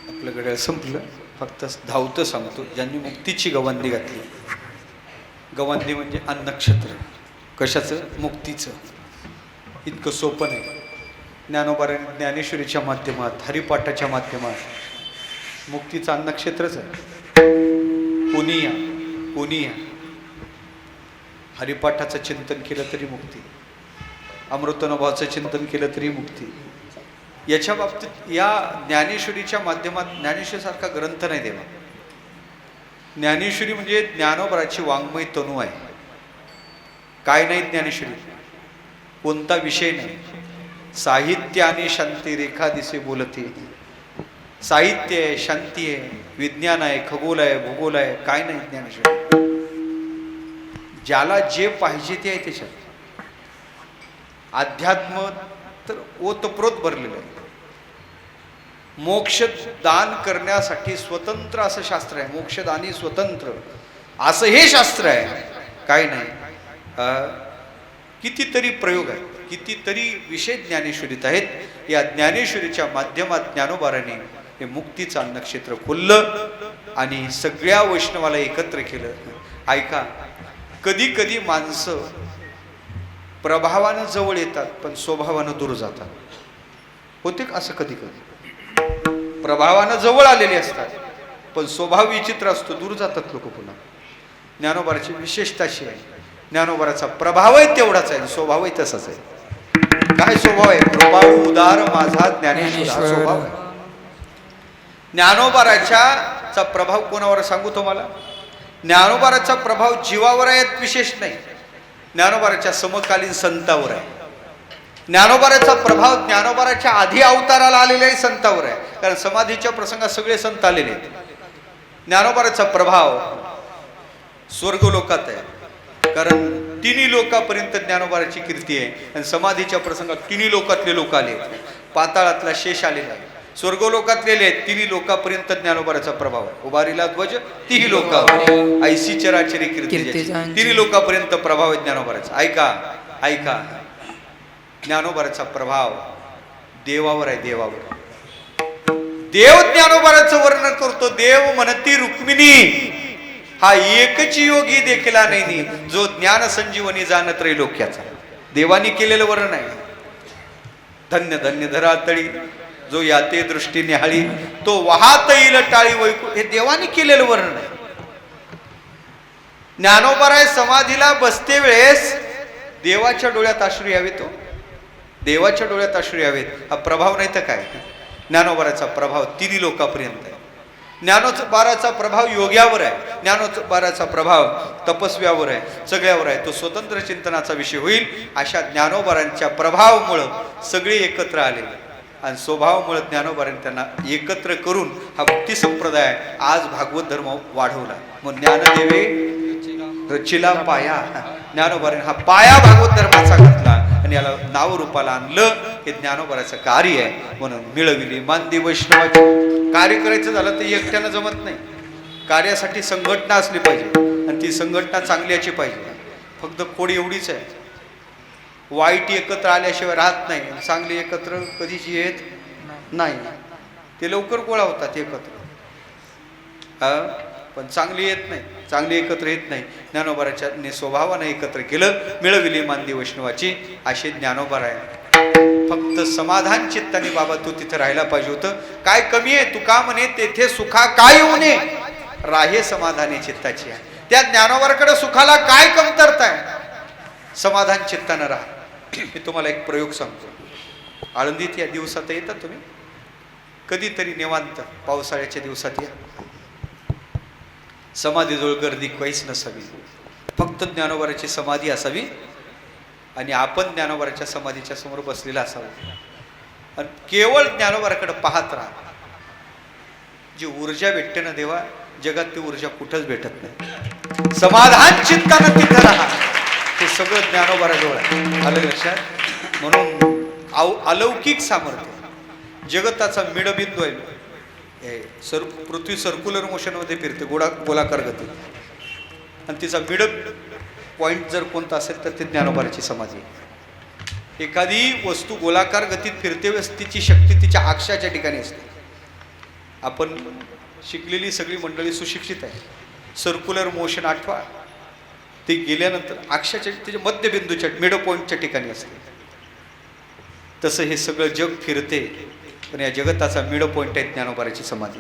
आपल्याकडे संपलं. फक्त धावतं सांगतो, ज्यांनी मुक्तीची गवंडी घातली. गवंडी म्हणजे अन्नक्षेत्र. कशाचं? मुक्तीचं. इतकं सोपं नाही. ज्ञानोबाराने ज्ञानेश्वरीच्या माध्यमात, हरिपाठाच्या माध्यमात मुक्तीचं अन्नक्षेत्रच आहे. पुनिया पुनिया हरिपाठाचं चिंतन केलं तरी मुक्ती, अमृतानुभवाचं चिंतन केलं तरी मुक्ती. याच्या बाबतीत या ज्ञानेश्वरीच्या माध्यमात, ज्ञानेश्वरीसारखा ग्रंथ नाही देवा. ज्ञानेश्वरी म्हणजे ज्ञानोबराची वाङ्मय तनू आहे. काय नाही ज्ञानेश्वरी, कोणता विषय नाही. साहित्य आणि शांती रेखा दिसे बोलते. साहित्य आहे, शांती आहे, विज्ञान आहे, खगोल आहे, भूगोल आहे, काय नाही ज्ञानेश्वरी. ज्याला जे पाहिजे ते आहे त्याच्यात. अध्यात्म तर ओतप्रोत भरलेलं आहे. मोक्षदान करण्यासाठी स्वतंत्र असं शास्त्र आहे. मोक्षदानी स्वतंत्र असं हे शास्त्र आहे. काय नाही. कितीतरी प्रयोग आहेत, कितीतरी विषय ज्ञानेश्वरीत आहेत. या ज्ञानेश्वरीच्या माध्यमात ज्ञानोबाराने हे मुक्तीचं अन्नक्षेत्र खोललं आणि सगळ्या वैष्णवाला एकत्र केलं. ऐका, कधी कधी माणसं प्रभावानं जवळ येतात पण स्वभावानं दूर जातात. होते का असं? कधी कधी प्रभावानं जवळ आलेले असतात पण स्वभाव विचित्र असतो, दूर जातात लोक पुन्हा. ज्ञानोबाराची विशेषता अशी आहे, ज्ञानोबाराचा प्रभावही तेवढाच आहे, स्वभावही तसाच आहे. काय स्वभाव आहे? कृपाळू उदार माझा ज्ञानेश्वर हा स्वभाव आहे. ज्ञानोबाराचा प्रभाव कोणावर सांगू तुम्हाला? ज्ञानोबाराचा प्रभाव जीवावर आहे विशेष नाही, ज्ञानोबाराच्या समकालीन संतावर आहे. ज्ञानोबाराचा प्रभाव ज्ञानोबाराच्या आधी अवताराला आलेल्याही संतावर आहे. कारण समाधीच्या प्रसंगात सगळे संत आलेले आहेत. ज्ञानोबाराचा प्रभाव स्वर्गलोकात आहे, कारण तिन्ही लोकापर्यंत ज्ञानोबाराची कीर्ती आहे. आणि समाधीच्या प्रसंगात तिन्ही लोकातले लोक आले, पाताळातला शेष आलेला आहे, स्वर्गलोकातलेले आहेत. तिन्ही लोकापर्यंत ज्ञानोबाराचा प्रभाव आहे. उभारीला ध्वज तिही लोकावर, ऐसी चराचरी कीर्ती, तिन्ही लोकापर्यंत प्रभाव आहे ज्ञानोबाराचा. ऐका ऐका, ज्ञानोबाराचा प्रभाव देवावर आहे, देवावर. देव ज्ञानोबाराचं वर्णन करतो. देव म्हणती रुक्मिणी हा एकच योगी देखला नाही, जो ज्ञान संजीवनी जाणत रे लोक्याचा. देवानी केलेलं वर्णन आहे. धन्य धन्य धरा तळी, जो याते दृष्टी निहाळी, तो वाहत येईल टाळी वैकुंठ. हे देवानी केलेलं वर्णन आहे. ज्ञानोबाराय समाधीला बसते वेळेस देवाच्या डोळ्यात अश्रू यावेत, तो देवाच्या डोळ्यात अश्रू यावेत. हा प्रभाव नाही तर काय? ज्ञानोबाराचा प्रभाव तिन्ही लोकांपर्यंत आहे. ज्ञानोबाराचा प्रभाव योग्यावर आहे, ज्ञानोबाराचा प्रभाव तपस्व्यावर आहे, सगळ्यावर आहे. तो स्वतंत्र चिंतनाचा विषय होईल. अशा ज्ञानोबारांच्या प्रभावामुळं सगळे एकत्र आले आणि स्वभावामुळे ज्ञानोबारांनी त्यांना एकत्र करून हा भक्ती संप्रदाय आज भागवत धर्म वाढवला. मग ज्ञानदेवे रचिला पाया, ज्ञानोबारांनी हा पाया भागवत धर्माचा घातला आणि याला नाव रूपाला आणलं. हे ज्ञानोबाराचं कार्य आहे. म्हणून मिळविली मानदी वैष्णवाची. कार्य करायचं झालं तर एकट्यानं जमत नाही. कार्यासाठी संघटना असली पाहिजे आणि ती संघटना चांगली याची पाहिजे. फक्त खोड एवढीच आहे, वाईट एकत्र आल्याशिवाय राहत नाही, चांगली एकत्र कधीच येत नाही. ते लवकर गोळा होतात एकत्र, पण चांगली येत नाही, चांगली एकत्र येत नाही. ज्ञानोबाराच्या स्वभावानं एकत्र केलं. मिळविली मानदी वैष्णवाची. असे ज्ञानोबार आहे. फक्त समाधान चित्ताने बाबा तू तिथं राहायला पाहिजे होतं. काय कमी आहे? तू का म्हणे तेथे सुखा काय येऊ नये, राहे समाधानी चित्ताची आहे. त्या ज्ञानोबाराकडे सुखाला काय कमतरता आहे? समाधान चित्तानं राहा. मी तुम्हाला एक प्रयोग सांगतो. आळंदीत या दिवसात येतात तुम्ही कधीतरी निवांत, पावसाळ्याच्या दिवसात या. समाधीजवळ गर्दी काहीच नसावी, फक्त ज्ञानोबाराची समाधी असावी आणि आपण ज्ञानोबाराच्या समाधीच्या समोर बसलेला असावं आणि केवळ ज्ञानोबाराकडे पाहत राहा. जी ऊर्जा भेटते ना देवा, जगात ती ऊर्जा कुठंच भेटत नाही. समाधान चित्तानं तिथं राहा. ते सगळं ज्ञानोबाराजवळ आहे. आलं लक्षात? म्हणून अलौकिक सामर्थ्य, जगताचा मिडबिंदू आहे. पृथ्वी सर्क्युलर मोशनमध्ये फिरते, गोलाकार गती, आणि तिचा मिड पॉइंट जर कोणता असेल तर ते ज्ञानोबाची समाधी आहे. एखादी वस्तू गोलाकार गतीत फिरते वेळेस तिची शक्ती तिच्या अक्षाच्या ठिकाणी असते. आपण शिकलेली सगळी मंडळी सुशिक्षित आहे. सर्क्युलर मोशन आठवा, ते गेल्यानंतर अक्षाच्या तिच्या मध्यबिंदूच्या मिड पॉईंटच्या ठिकाणी असते. तसं हे सगळं जग फिरते, पण या जगताचा मिड पॉईंट आहे ज्ञानोबाची समाधी.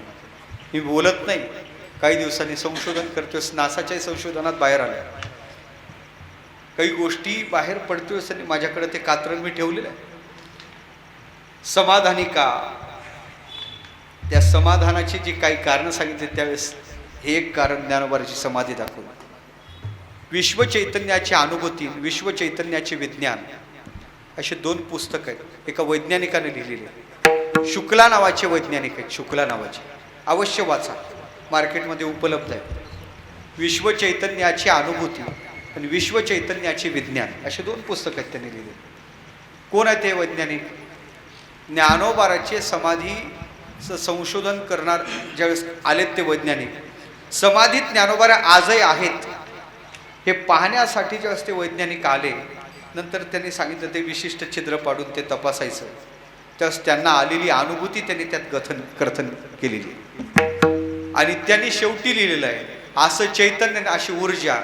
मी बोलत नाही, काही दिवसांनी संशोधन करतोय, नासाच्या संशोधनात बाहेर आलं. काही गोष्टी बाहेर पडतोय आणि माझ्याकडे ते कात्रण मी ठेवलेलं आहे. समाधानी का, त्या समाधानाची जी काही कारणं सांगितली त्यावेळेस हे एक कारण ज्ञानोबाची समाधी दाखवली. विश्व चैतन्याची अनुभूती, विश्व चैतन्याचे विज्ञान, असे 2 पुस्तक आहेत. एका वैज्ञानिकाने लिहिलेले, शुक्ला नावाचे वैज्ञानिक आहेत, शुक्ला नावाचे, अवश्य वाचा, मार्केटमध्ये उपलब्ध आहे. विश्व चैतन्याची अनुभूती आणि विश्व चैतन्याचे विज्ञान, असे 2 पुस्तक आहेत त्यांनी लिहिलेले. कोण आहे ते वैज्ञानिक? ज्ञानोबाचे समाधीचं संशोधन करणार ज्यावेळेस आलेत ते वैज्ञानिक, समाधीत ज्ञानोबा आजही आहेत हे पाहण्यासाठी ज्यावेळेस ते वैज्ञानिक आले, नंतर त्यांनी सांगितलं ते विशिष्ट छिद्र पाडून ते तपासायचं. त्यावेळेस त्यांना आलेली अनुभूती त्यांनी त्यात कथन केलेली, आणि त्यांनी शेवटी लिहिलेलं आहे, असं चैतन्य, अशी ऊर्जा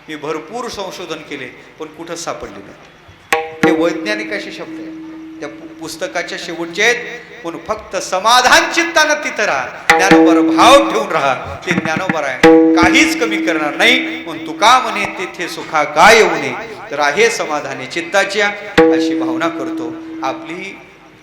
मी भरपूर संशोधन केले पण कुठंच सापडले नाही. हे वैज्ञानिक असे शब्द आहेत, त्या पुस्तकाच्या शेवटचे आहेत. पण फक्त समाधान चित्तानं तिथं राहा, ज्ञानोबर भाव ठेवून राहा, ते ज्ञानोबर आहे, काहीच कमी करणार नाही. पण तुका म्हणे तेथे सुखा काय येऊ नये, तर आहे समाधानी चित्ताच्या, अशी भावना करतो.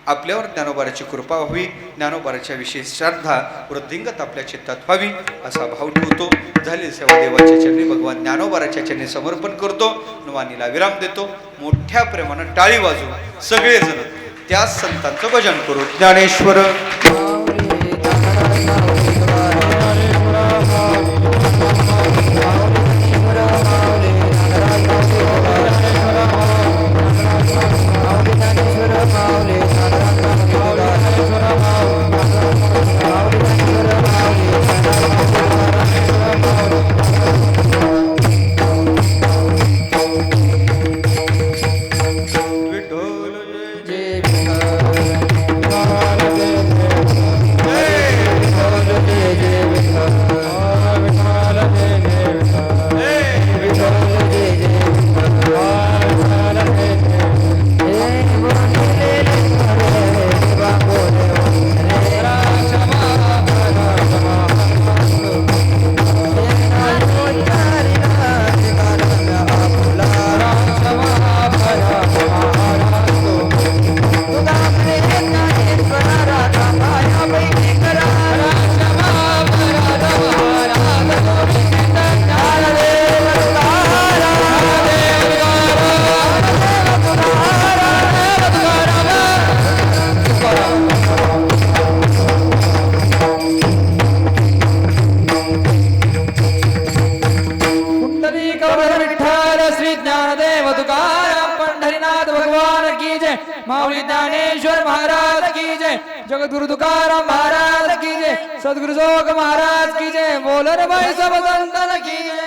आपल्यावर ज्ञानोबाची कृपा व्हावी, ज्ञानोबाच्या विषयी श्रद्धा वृद्धिंगत आपल्या चित्तात व्हावी, असा भाव ठेवतो. झाली सेवा देवाच्या चरणी, भगवान ज्ञानोबाच्या चरणी समर्पण करतो. वाणीला विराम देतो. मोठ्या प्रेमानं टाळी वाजू सगळेजण त्याच संतांचं भजन करू. ज्ञानेश्वर माऊली ज्ञानेश्वर महाराज की जय, जगद्गुरु तुकाराम महाराज की जय, सद्गुरु जोग महाराज की जय, बोल रे भाई सब संतन की जय.